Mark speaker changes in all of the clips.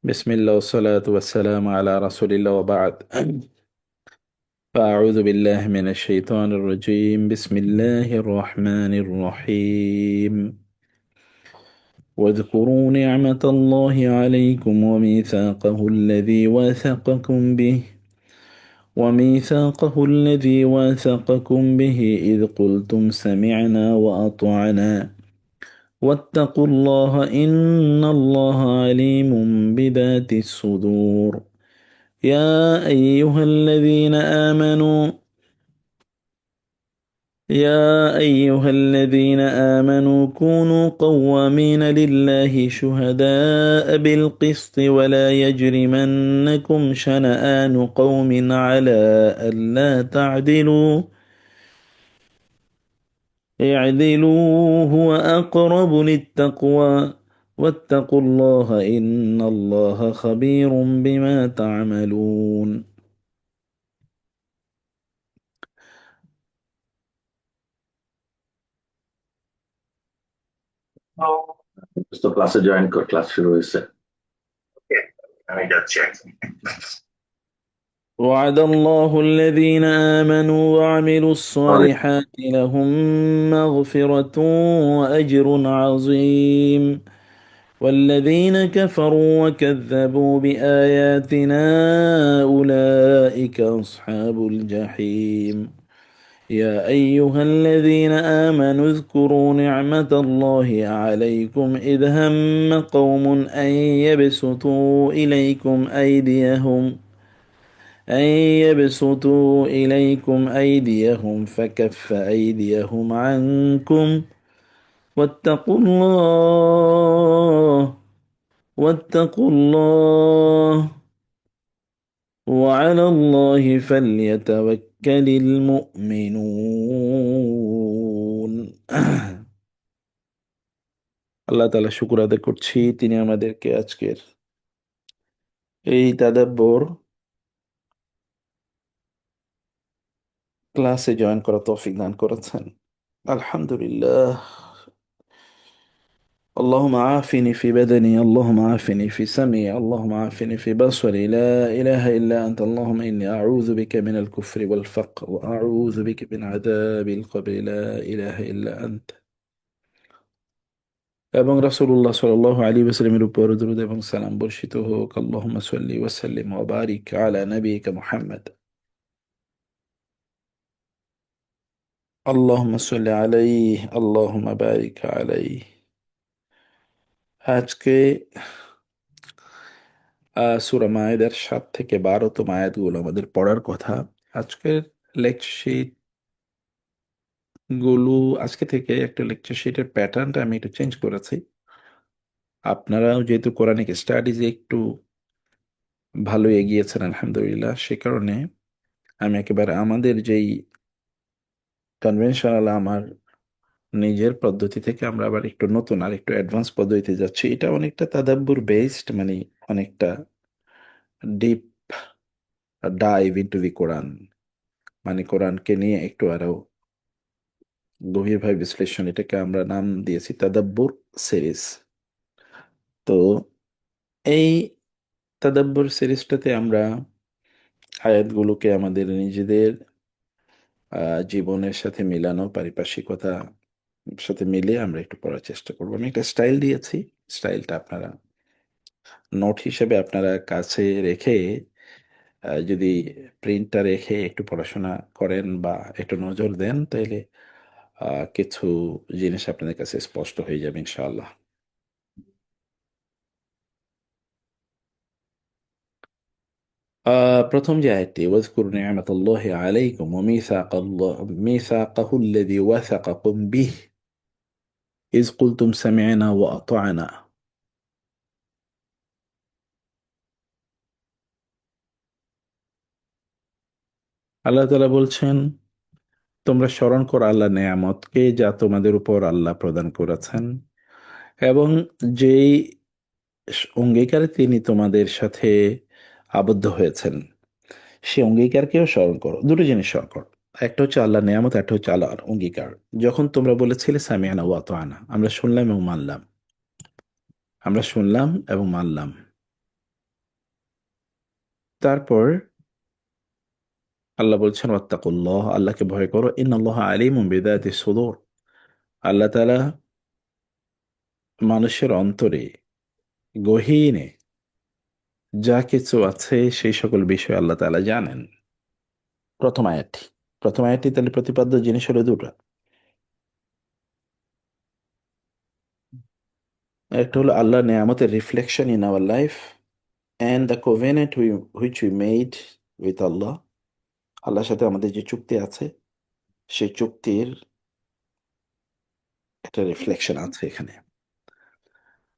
Speaker 1: بسم الله والصلاة والسلام على رسول الله وبعد. فأعوذ بالله من الشيطان الرجيم. بسم الله الرحمن الرحيم. واذكروا نعمة الله عليكم وميثاقه الذي واثقكم به إذ قلتم سمعنا وأطعنا واتقوا الله إن الله عليم بذات الصدور. يا أيها الذين آمنوا يا أيها الذين آمنوا كونوا قوامين لله شهداء بالقسط ولا يجرمنكم شنآن قوم على ألا تعدلوا اعدلوا هو أقرب للتقوى واتقوا الله إن الله خبير بما تعملون.
Speaker 2: তো ক্লাসে জয়েন কর, ক্লাস শুরু হয়েছে। আমি যাচ্ছি এখন।
Speaker 1: وعد الله الذين آمنوا وعملوا الصالحات لهم مغفرة وأجر عظيم والذين كفروا وكذبوا بآياتنا أولئك أصحاب الجحيم. يا أيها الذين آمنوا اذكروا نعمة الله عليكم إذ هم قوم أن يبسطوا إليكم أيديهم فكف أيديهم عنكم واتقوا الله واتقوا الله وعلى الله فليتوكل المؤمنون. আল্লাহ তাআলা শুকর আদায় করছি, তিনি আমাদেরকে আজকের এই তাদাব্বর ক্লাসে জয়েন করার তৌফিক দান করেছেন। আলহামদুলিল্লাহ। اللهم عافني في بدني، اللهم عافني في سمعي، اللهم عافني في بصري، لا إله إلا أنت، اللهم إني أعوذ بك من الكفر والفقر وأعوذ بك من عذاب القبر، لا إله إلا أنت। এবং রাসূলুল্লাহ সাল্লাল্লাহু আলাইহি ওয়াসাল্লামের উপর দরুদ এবং সালাম বর্ষিত হোক। আল্লাহুম্মা সাল্লি ওয়া সাল্লিম ওয়া বারিক আলা নাবিয়িকা মুহাম্মদ। আল্লাহুম্মা সাল্লি আলাইহি আল্লাহুম্মা বারিক আলাইহি। আজকে সূরা মায়েদার ৭ থেকে ১২তম আয়াতগুলো আমাদের পড়ার কথা। আজকের লেকচার শীট গুলো আজকে থেকে একটা লেকচার শীটের প্যাটার্নটা আমি একটু চেঞ্জ করেছি। আপনারাও যেহেতু কোরআনিক স্টাডিজে একটু ভালো এগিয়েছেন আলহামদুলিল্লাহ, সে কারণে আমি একেবারে আমাদের যেই কনভেনশনাল আমার নিজের পদ্ধতি থেকে আমরা আবার একটু নতুন আর একটু অ্যাডভান্স পদ্ধতিতে যাচ্ছি। এটা অনেকটা তাদাব্বুর বেসড, মানে অনেকটা ডিপ ডাইভ ইনটু দি কোরআন, মানে কোরআনকে নিয়ে একটু আরো গভীরভাবে বিশ্লেষণ। এটাকে আমরা নাম দিয়েছি তাদাব্বুর সিরিজ। তো এই তাদাব্বুর সিরিজটাতে আমরা আয়াতগুলোকে আমাদের নিজেদের জীবনের সাথে মিলানো, পারিপার্শ্বিকতা সাথে মিলিয়ে আমরা একটু পড়ার চেষ্টা করবো। আমি একটা স্টাইল দিয়েছি, স্টাইলটা আপনারা নোট হিসেবে আপনারা কাছে রেখে যদি প্রিন্টটা রেখে একটু পড়াশোনা করেন বা একটু নজর দেন, তাহলে কিছু জিনিস আপনাদের কাছে স্পষ্ট হয়ে যাবে ইনশাআল্লাহ। প্রথম যে আয়াতটি, ওয়াজকুরু নি'মাতাল্লাহি আলাইকুম ওয়া মিসাকাহুল্লাযী ওয়াসাকাকুম বিহি ইয কুলতুম সামি'না ওয়া আতা'না। আল্লাহ তাআলা বলছেন, তোমরা স্মরণ করো আল্লাহর নেয়ামতকে যা তোমাদের উপর আল্লাহ প্রদান করেছেন এবং যেই অঙ্গীকারে তিনি তোমাদের সাথে আবদ্ধ হয়েছেন সে অঙ্গীকারকেও স্মরণ করো। দুটো জিনিস স্মরণ করো, একটা হচ্ছে আল্লাহর নেয়ামত, একটা হচ্ছে আল্লাহর অঙ্গীকার। যখন তোমরা বলেছিলে সামিআনা ওয়া আতা'না, আমরা শুনলাম এবং মানলাম, আমরা শুনলাম এবং মানলাম। তারপর আল্লাহ বলছেন ওয়াত্তাকুল্লাহ, আল্লাহকে ভয় করো, ইন্নাল্লাহা আলিমুম বিযাতি সুদূর, আল্লাহ তাআলা মানুষের অন্তরে গহীনে যা কিছু আছে সেই সকল বিষয় আল্লাহ তাআলা জানেন। প্রথম আয়াতটি প্রথম আয়াতটি তাহলে প্রতিপাদ্য জিনিস হলো দুটো। একটা হলো আল্লাহ নেয়ামতের reflection in our life and the covenant which we made with Allah. আল্লাহর সাথে আমাদের যে চুক্তি আছে সেই চুক্তির একটা রিফ্লেকশন আছে এখানে।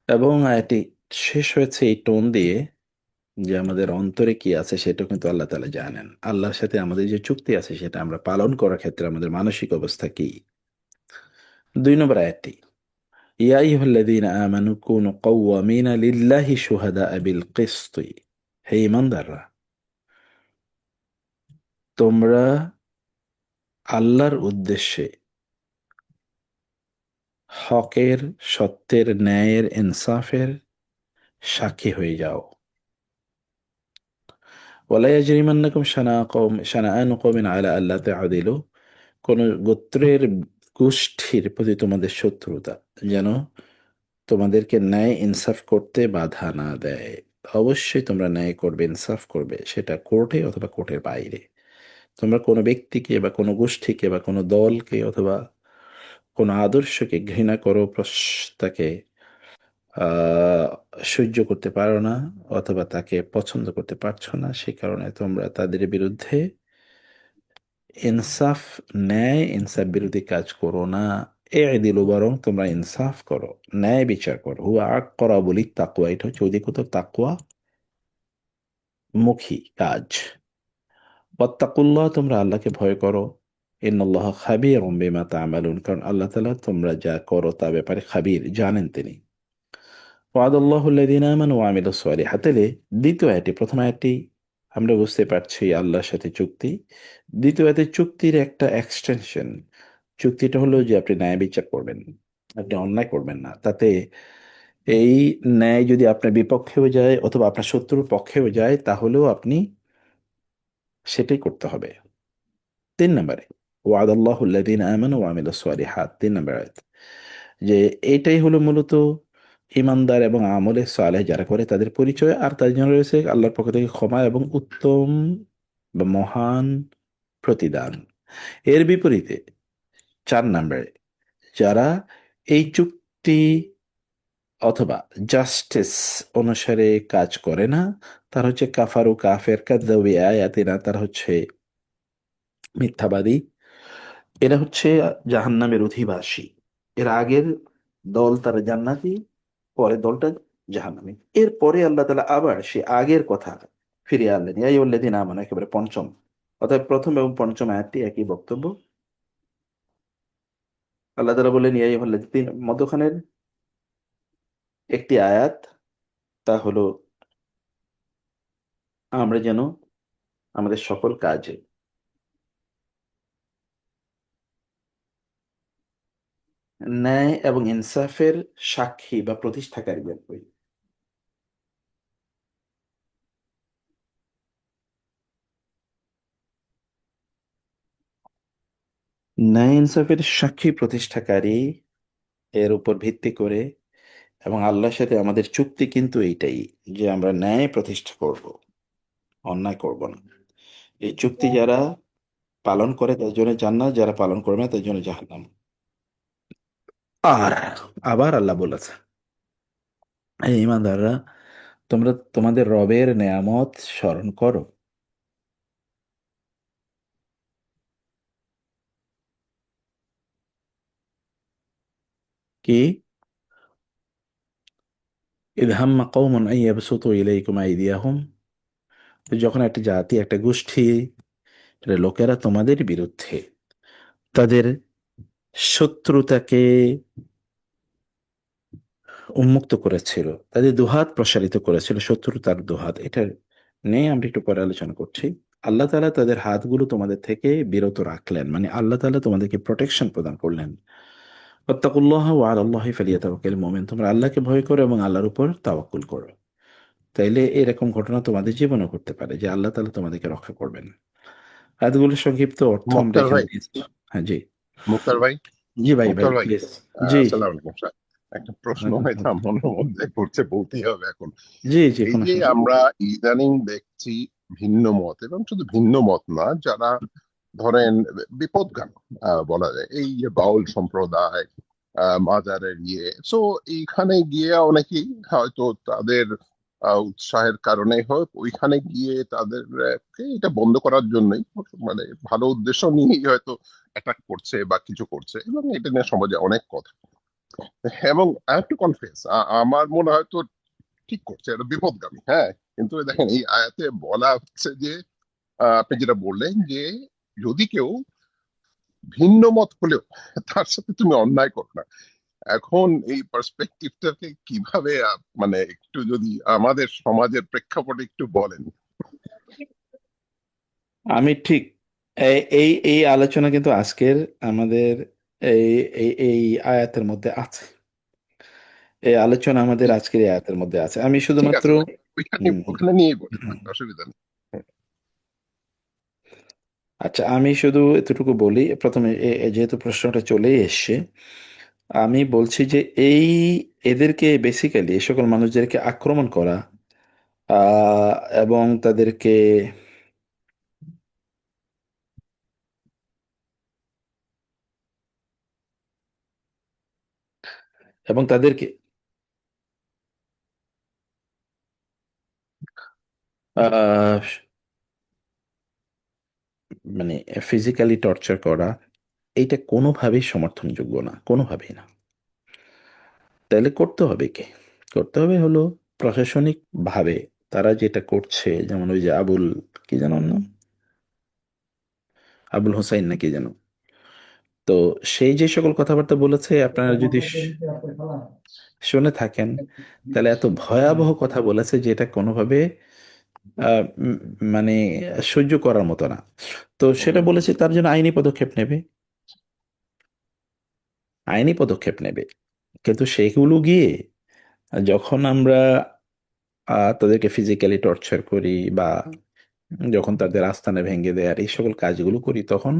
Speaker 1: এবং এটি শেষ হয়েছে এই টোন দিয়ে যে আমাদের অন্তরে কি আছে সেটা কিন্তু আল্লাহ তাআলা জানেন। আল্লাহর সাথে আমাদের যে চুক্তি আছে সেটা আমরা পালন করার ক্ষেত্রে আমাদের মানসিক অবস্থা কি। 2 নম্বর আয়াতটি, ইয়া আইয়ুহাল্লাযীনা আমানু কুনু কাওয়ামিনা লিল্লাহি শুহাদাআ বিল কিসতি, হে ঈমানদাররা, তোমরা আল্লাহর উদ্দেশ্যে হকের, সত্যের, ন্যায়ের, ইনসাফের সাক্ষী হয়ে যাও। ওয়ালা ইয়াজরিমান্নাকুম শানাআনু কওমিন আলা আল্লা তা'দিলু, কোন গোত্রের, গোষ্ঠীর প্রতি তোমাদের শত্রুতা যেন তোমাদেরকে ন্যায় ইনসাফ করতে বাধা না দেয়। অবশ্যই তোমরা ন্যায় করবে, ইনসাফ করবে, সেটা কোর্টে অথবা কোর্টের বাইরে। তোমরা কোনো ব্যক্তিকে বা কোনো গোষ্ঠীকে বা কোনো দলকে অথবা কোনো আদর্শকে ঘৃণা করো, তাকে আহ সহ্য করতে পারো না অথবা তাকে পছন্দ করতে পারছো না, সে কারণে তোমরা তাদের বিরুদ্ধে ইনসাফ, ন্যায় ইনসাফ বিরোধী কাজ করো না। দিল, বরং তোমরা ইনসাফ করো, ন্যায় বিচার করো। হুয়া আকরাবু লিত্তাকওয়া, এটা হচ্ছে অধিকতর তাকওয়া মুখী কাজ। ওয়াত্তাকুল্লাহ, তোমরা আল্লাহকে ভয় করো। ইন্নাল্লাহা খাবীরুম বিমা তা'মালুন, কারণ আল্লাহ তাআলা তোমরা যা করো তা ব্যাপারে খাবির, জানেন তিনি। ওয়াদাল্লাহুল্লাযীনা আমানু ওয়া আমিলুস সালিহাত, তাহলে দ্বিতীয় আয়াতটি, প্রথম আয়াতটি আমরা বুঝতে পারছি আল্লাহর সাথে চুক্তি, দ্বিতীয় আয়াতে চুক্তির একটা এক্সটেনশন। চুক্তিটা হলো যে আপনি ন্যায় বিচার করবেন, আপনি অন্যায় করবেন না। তাতে এই ন্যায় যদি আপনার বিপক্ষেও যায় অথবা আপনার শত্রুর পক্ষেও যায় তাহলেও আপনি সেটাই করতে হবে। 3 নম্বরে ওয়াদাল্লাহুল্লাযীনা আমানু ওয়া আমিলুস সালিহাত, 3 নম্বর আয়াত, যে এইটাই হলো মূলত ইমানদার এবং আমলে সালেহ যারা করে তাদের পরিচয়। আর তার জন্য রয়েছে আল্লাহর পক্ষ থেকে ক্ষমা এবং উত্তম বা মহান প্রতিদান। এর বিপরীতে 4 নম্বরে যারা এই চুক্তি অথবা জাস্টিস অনুসারে কাজ করে না, তার হচ্ছে কাফারু, কাফের, কাযযাবু আয়াতিনা, তার হচ্ছে মিথ্যাবাদী। এরা হচ্ছে জাহান্নামের অধিবাসী। এর আগের দল তারা জান্নাতি, পরের দলটা জাহান্নামী। এরপরে আল্লাহ তাআলা আবার সে আগের কথা ফিরিয়ে আনলেন, ইয়া আইয়ুহাল্লাযীনা আমানু, একেবারে পঞ্চম। অর্থাৎ প্রথম এবং পঞ্চম আয়াতটি একই বক্তব্য। আল্লাহ তাআলা বললেন ইয়া আইয়ুহাল্লাযীনা, মধ্যখানের একটি আয়াত, তা হলো আমরা যেন আমাদের সকল কাজে ন্যায় এবং ইনসাফের সাক্ষী বা প্রতিষ্ঠাকারী হই। ন্যায় ইনসাফের সাক্ষী প্রতিষ্ঠাকারী এর উপর ভিত্তি করে, এবং আল্লাহর সাথে আমাদের চুক্তি কিন্তু এইটাই, যে আমরা ন্যায় প্রতিষ্ঠা করব, অন্যায় করব না। এই চুক্তি যারা পালন করে তার জন্য জান্নাত, যারা পালন করবে না তার জন্য জাহান্নাম। আর আবার আল্লাহ বলেছে, এই ইমানদাররা, তোমরা তোমাদের রবের নেয়ামত স্মরণ করো। কি, ইদ হাম্মা কওমুন আন ইয়াবসুতু ইলাইকুম আইদিয়াহুম, যখন একটা জাতি, একটা গোষ্ঠী, লোকেরা তোমাদের বিরুদ্ধে তাদের শত্রুতাকে উন্মুক্ত করেছিল, তাদের দুহাত প্রসারিত করেছিল, শত্রুতার দুহাত, এটা নিয়ে আমরা একটু পরে আলোচনা করছি। আল্লাহ তাআলা তাদের হাতগুলো তোমাদের থেকে বিরত রাখলেন, মানে আল্লাহ তাআলা তোমাদেরকে প্রোটেকশন প্রদান করলেন। ওয়াত্তাকুল্লাহ ওয়া আলাল্লাহি ফালিয়াতাওয়াক্কালিল মুমিনুন, তোমরা আল্লাহকে ভয় করো এবং আল্লাহর উপর তাওয়াক্কুল করো। তাইলে এরকম ঘটনা তোমাদের জীবনে ঘটতে পারে যে আল্লাহ তাআলা তোমাদেরকে রক্ষা করবেন। আয়াতগুলোর সংক্ষিপ্ত অর্থ আমরা
Speaker 3: মুক্তার
Speaker 1: এখানে
Speaker 3: ভাই,
Speaker 1: দিয়েছি। হ্যাঁ জি।
Speaker 3: মুক্তার ভাই,
Speaker 1: জি ভাই, ভাই
Speaker 3: মুক্তার ভাই,
Speaker 1: প্লিজ। জি।
Speaker 3: আসসালামু আলাইকুম স্যার। একটা প্রশ্ন হয়তো মনের মধ্যে ঘুরছে, বলতেই হবে এখন।
Speaker 1: জি জি,
Speaker 3: এই
Speaker 1: কোনো
Speaker 3: যে
Speaker 1: সমস্যা
Speaker 3: আমরা ইদানিং দেখছি ভিন্ন মত, এবং শুধু ভিন্ন মত না, যারা ধরেন বিপদগামী বলা যায়, এই যে বাউল সম্প্রদায়, মাজারের সো এইখানে গিয়ে অনেকেই হয়তো তাদের উৎসাহের কারণে হোক ওইখানে গিয়ে তাদের এটা বন্ধ করার জন্যই, মানে ভালো উদ্দেশ্য নিয়েই হয়তো অ্যাটাক করছে বা কিছু করছে, এবং এটা নিয়ে সমাজে অনেক কথা। এবং আই হ্যাভ টু কনফেস, আমার মনে হয় তো ঠিক করছে, এটা বিপদগামী, হ্যাঁ। কিন্তু দেখেন এই আয়াতে বলা হচ্ছে যে আপনি যেটা বললেন যে যদি কেউ ভিন্ন মত হলেও তার সাথে তুমি অন্যায় করো না। এখন এই পার্সপেক্টিভটাকে কিভাবে মানে একটু যদি আমাদের সমাজের প্রেক্ষাপটে একটু বলেন।
Speaker 1: আমি ঠিক এই এই আলোচনা কিন্তু আজকের আমাদের এই এই এই আয়াতের মধ্যে আছে। এই আলোচনা আমাদের আজকের এই আয়াতের মধ্যে আছে। আমি
Speaker 3: ঠিক
Speaker 1: শুধুমাত্র
Speaker 3: আছে, ওইখানে
Speaker 1: হুম,
Speaker 3: ওখানে নিয়েই বলেন,
Speaker 1: হুম।
Speaker 3: অসুবিধা নেই।
Speaker 1: আচ্ছা, আমি শুধু এতটুকু বলি প্রথমে, যেহেতু প্রশ্নটা চলেই এসছে, আমি বলছি যে এই এদেরকে বেসিক্যালি এই সকল মানুষদেরকে আক্রমণ করা আহ, এবং তাদেরকে এবং তাদেরকে আহ, মানে ফিজিক্যালি টর্চার করা, এইটা কোনোভাবেই সমর্থনযোগ্য না, কোনোভাবেই না। তাহলে করতে হবে কে? করতে হবে হলো প্রশাসনিক ভাবে। তারা যেটা করছে, যেমন ওই যে আবুল, কি যেন ওর নাম, আবুল হোসাইন নাকি যেন, তো সেই যে সকল কথাবার্তা বলেছে, আপনারা যদি শুনে থাকেন, তাহলে এত ভয়াবহ কথা বলেছে যেটা কোনোভাবে মানে সহ্য করার মতো না। তো সেটা বলেছে তার জন্য আইনি পদক্ষেপ নেবে, আইনি পদক্ষেপ নেবে। কিন্তু সেগুলো গিয়ে যখন আমরা তাদেরকে ফিজিক্যালি টর্চার করি, বা যখন তাদের আস্তানা ভেঙে দেয় আর এই সকল কাজগুলো করি, তখন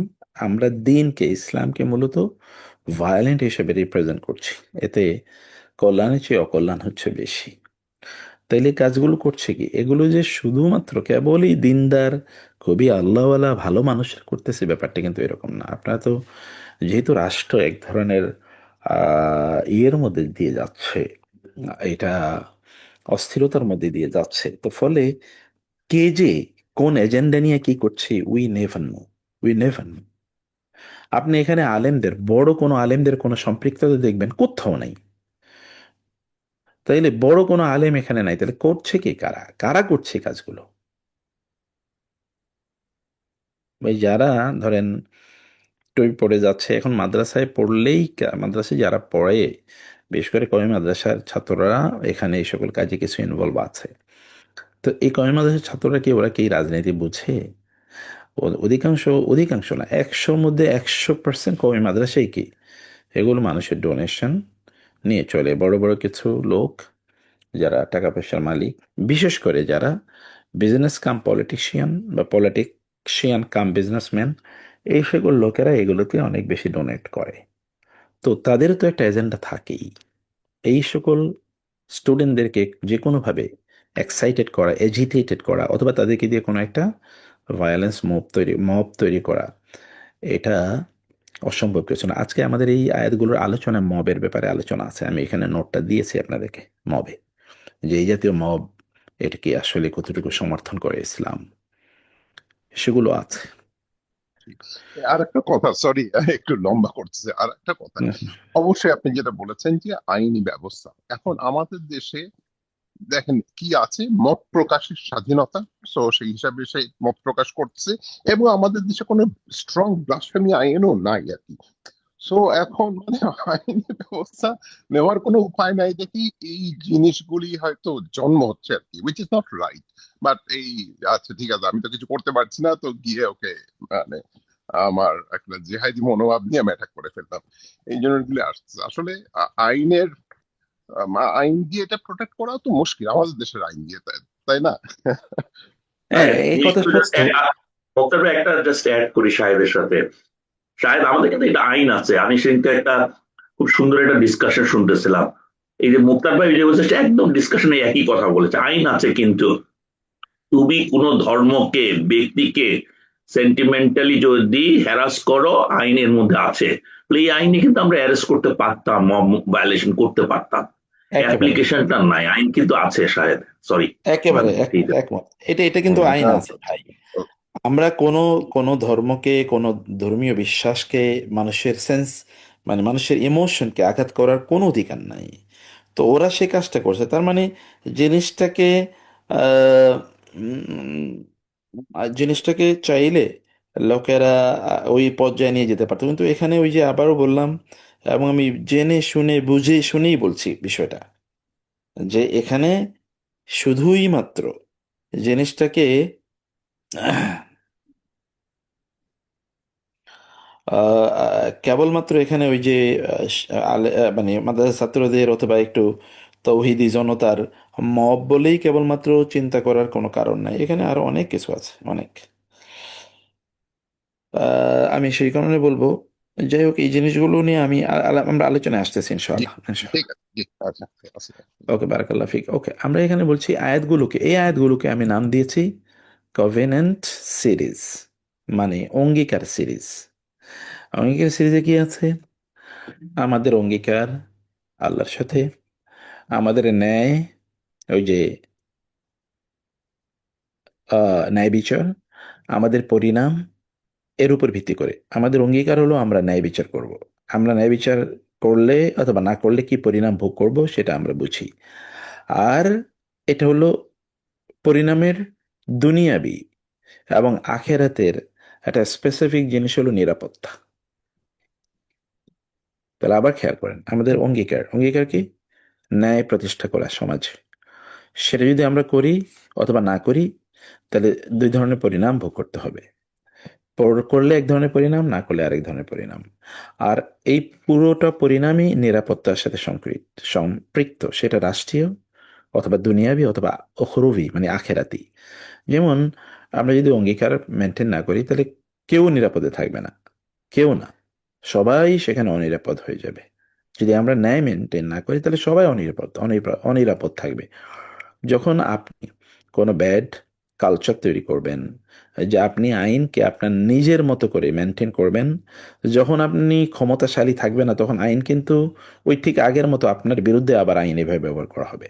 Speaker 1: আমরা দিনকে, ইসলামকে মূলত ভায়োলেন্ট হিসেবে রিপ্রেজেন্ট করছি। এতে কল্যাণের চেয়ে অকল্যাণ হচ্ছে বেশি। তাইলে এই কাজগুলো করছে কি? এগুলো যে শুধুমাত্র কেবলই দিনদার, খুবই আল্লাহওয়ালা ভালো মানুষের করতেছে, ব্যাপারটা কিন্তু এরকম না। আপনারা তো, যেহেতু রাষ্ট্র এক ধরনের ইয়ের মধ্যে দিয়ে যাচ্ছে, এটা অস্থিরতার মধ্যে দিয়ে যাচ্ছে, তো ফলে কে যে কোন এজেন্ডা নিয়ে কি করছে, we never know, we never know. আপনি এখানে আলেমদের, বড় কোনো আলেমদের কোনো সম্পৃক্ততা দেখবেন কোথাও নাই। তাইলে বড় কোনো আলেম এখানে নাই, তাহলে করছে কি? কারা কারা করছে এই কাজগুলো? ওই যারা ধরেন টই পড়ে যাচ্ছে এখন মাদ্রাসায় পড়লেই, মাদ্রাসায় যারা পড়ে, বিশেষ করে কওমি মাদ্রাসার ছাত্ররা, এখানে এই সকল কাজে কিছু ইনভলভ আছে। তো এই কওমি মাদ্রাসার ছাত্ররা কি, ওরা কি রাজনীতি বুঝে? অধিকাংশ, অধিকাংশ না, 100-র মধ্যে 100% কওমি মাদ্রাসায় কি, এগুলো মানুষের ডোনেশন নিয়ে চলে। বড় বড় কিছু লোক যারা টাকা পয়সার মালিক, বিশেষ করে যারা বিজনেস কাম পলিটিশিয়ান বা পলিটিশিয়ান কাম বিজনেসম্যান, এই সকল লোকেরা এগুলোতে অনেক বেশি ডোনেট করে। তো তাদেরও তো একটা এজেন্ডা থাকেই। এই সকল স্টুডেন্টদেরকে যে কোনোভাবে এক্সাইটেড করা, এজিটেটেড করা, অথবা তাদেরকে দিয়ে কোনো একটা ভায়োলেন্স মব তৈরি করা, এটা অসম্ভব কিছু না। আজকে আমাদের এই আয়াতগুলোর আলোচনায় মবের ব্যাপারে আলোচনা আছে, আমি এখানে নোটটা দিয়েছি আপনাদেরকে। মবে, যে এই জাতীয় মব, এটাকে আসলে কতটুকু সমর্থন করে ইসলাম, সেগুলো আছে।
Speaker 3: আর একটা কথা, সরি একটু লম্বা করতেছে, আর একটা কথা। অবশ্যই আপনি যেটা বলেছেন যে আইনি ব্যবস্থা, এখন আমাদের দেশে দেখেন কি আছে, মত প্রকাশের স্বাধীনতা। সো সেই হিসাবে সে মত প্রকাশ করছে, এবং আমাদের দেশে কোনো স্ট্রং ব্লাসফেমি আইনও নাই আর কি। সো এখন মানে আইনি ব্যবস্থা নেওয়ার কোনো উপায় নাই দেখি এই জিনিসগুলি হয়তো জন্ম হচ্ছে আর কি, which is not right. But এই, আচ্ছা ঠিক আছে, আমি তো কিছু করতে পারছি না, তো গিয়ে ওকে মানে আমার একটা জেহাদি মনোভাব নিয়ে আমি অ্যাটাক করে ফেললাম। এই জন্য এগুলি আসছে আসলে আইনের আইন দিয়ে এটা প্রোটেক্ট করা তো মুশকিল আমাদের দেশের আইন দিয়ে, তাই তাই না?
Speaker 1: হ্যাঁ, এই কথা
Speaker 2: একটু জাস্ট
Speaker 1: সত্য।
Speaker 2: বক্তব্যে একটা জাস্ট অ্যাড করি সাহেবের সাথে। সাহেব, আমাদের কিন্তু একটা আইন আছে। আমি সেদিনকে একটা খুব সুন্দর একটা ডিসকাশন শুনতেছিলাম। এই যে মুক্তার ভাই যে বলছে, সে একদম ডিসকাশনে একই কথা বলেছে, আইন আছে, কিন্তু তুমি কোনো ধর্মকে, ব্যক্তিকে সেন্টিমেন্টালি যদি হ্যারাস করো, আইনের মধ্যে আছে। এই আইনে কিন্তু আমরা অ্যারেস্ট করতে পারতাম, ভায়োলেশন করতে পারতাম।
Speaker 1: একেবারে,
Speaker 2: অ্যাপ্লিকেশনটা নাই, আইন কিন্তু আছে শায়দ। সরি।
Speaker 1: একেবারে একমত। এটা এটা কিন্তু আইন
Speaker 3: হ্যাঁ,
Speaker 1: আছে ভাই। আমরা কোনো কোনো ধর্মকে, কোনো ধর্মীয় বিশ্বাসকে, মানুষের সেন্স, মানে মানুষের ইমোশনকে আঘাত করার কোনো অধিকার নাই। তো ওরা সে কাজটা করছে, তার মানে জিনিসটাকে আহ, উম, জিনিসটাকে চাইলে লোকেরা ওই পর্যায়ে নিয়ে যেতে পারতো, কিন্তু এখানে ওই যে আবারও বললাম, এবং আমি জেনে শুনে বুঝে শুনেই বলছি বিষয়টা, যে এখানে শুধুই মাত্র জিনিসটাকে কেবলমাত্র এখানে ওই যে মানে মাদ্রাসা ছাত্রদের অথবা একটু তৌহিদি জনতার মব বলেই কেবলমাত্র চিন্তা করার কোনো কারণ নাই, এখানে আরো অনেক কিছু আছে, অনেক। আমি সেই কারণে বলবো, যাই হোক, এই জিনিসগুলো নিয়ে আমি আমরা আলোচনায় আসতেছি
Speaker 3: জি,
Speaker 1: ইনশাআল্লাহ,
Speaker 3: ঠিক
Speaker 1: ইনশাআল্লাহ।
Speaker 3: আছে, জি, আচ্ছা, আচ্ছা।
Speaker 1: ওকে, বারাকাল্লাহ ফিক। ওকে, আমরা এখানে বলছি আয়াতগুলোকে, এই আয়াতগুলোকে আমি নাম দিয়েছি কভেনেন্ট সিরিজ, মানে অঙ্গীকার সিরিজ। অঙ্গীকার সিরিজে কি আছে? আমাদের অঙ্গীকার আল্লাহর সাথে, আমাদের ন্যায়, ওই যে ন্যায় বিচার, আমাদের পরিণাম, এর উপর ভিত্তি করে আমাদের অঙ্গীকার হলো আমরা ন্যায় বিচার করব। আমরা ন্যায় বিচার করলে অথবা না করলে কি পরিণাম ভোগ করব সেটা আমরা বুঝি। আর এটা হলো পরিণামের দুনিয়াবি এবং আখেরাতের একটা স্পেসিফিক জিনিস হলো নিরাপত্তা। তাহলে আবার খেয়াল করেন, আমাদের অঙ্গীকার, অঙ্গীকার কি? ন্যায় প্রতিষ্ঠা করা সমাজে। সেটা যদি আমরা করি অথবা না করি, তাহলে দুই ধরনের পরিণাম ভোগ করতে হবে। করলে এক ধরনের পরিণাম, না করলে আরেক ধরনের পরিণাম। আর এই পুরোটা পরিণামই নিরাপত্তার সাথে সম্পৃক্ত, সেটা রাষ্ট্রীয় অথবা দুনিয়াবি অথবা অখরুবি, মানে আখেরাতি। যেমন আমরা যদি অঙ্গীকার মেনটেন না করি, তাহলে কেউ নিরাপদে থাকবে না, কেউ না, সবাই সেখানে অনিরাপদ হয়ে যাবে। যদি আমরা ন্যায় মেনটেন না করি, তাহলে সবাই অনিরাপদ থাকবে। যখন আপনি কোনো ব্যাড কালচার তৈরি করবেন, যে আপনি আইনকে আপনার নিজের মতো করে মেনটেন করবেন, যখন আপনি ক্ষমতাশালী থাকবে না, তখন আইন কিন্তু ওই ঠিক আগের মতো আপনার বিরুদ্ধে আবার আইন এভাবে ব্যবহার করা হবে।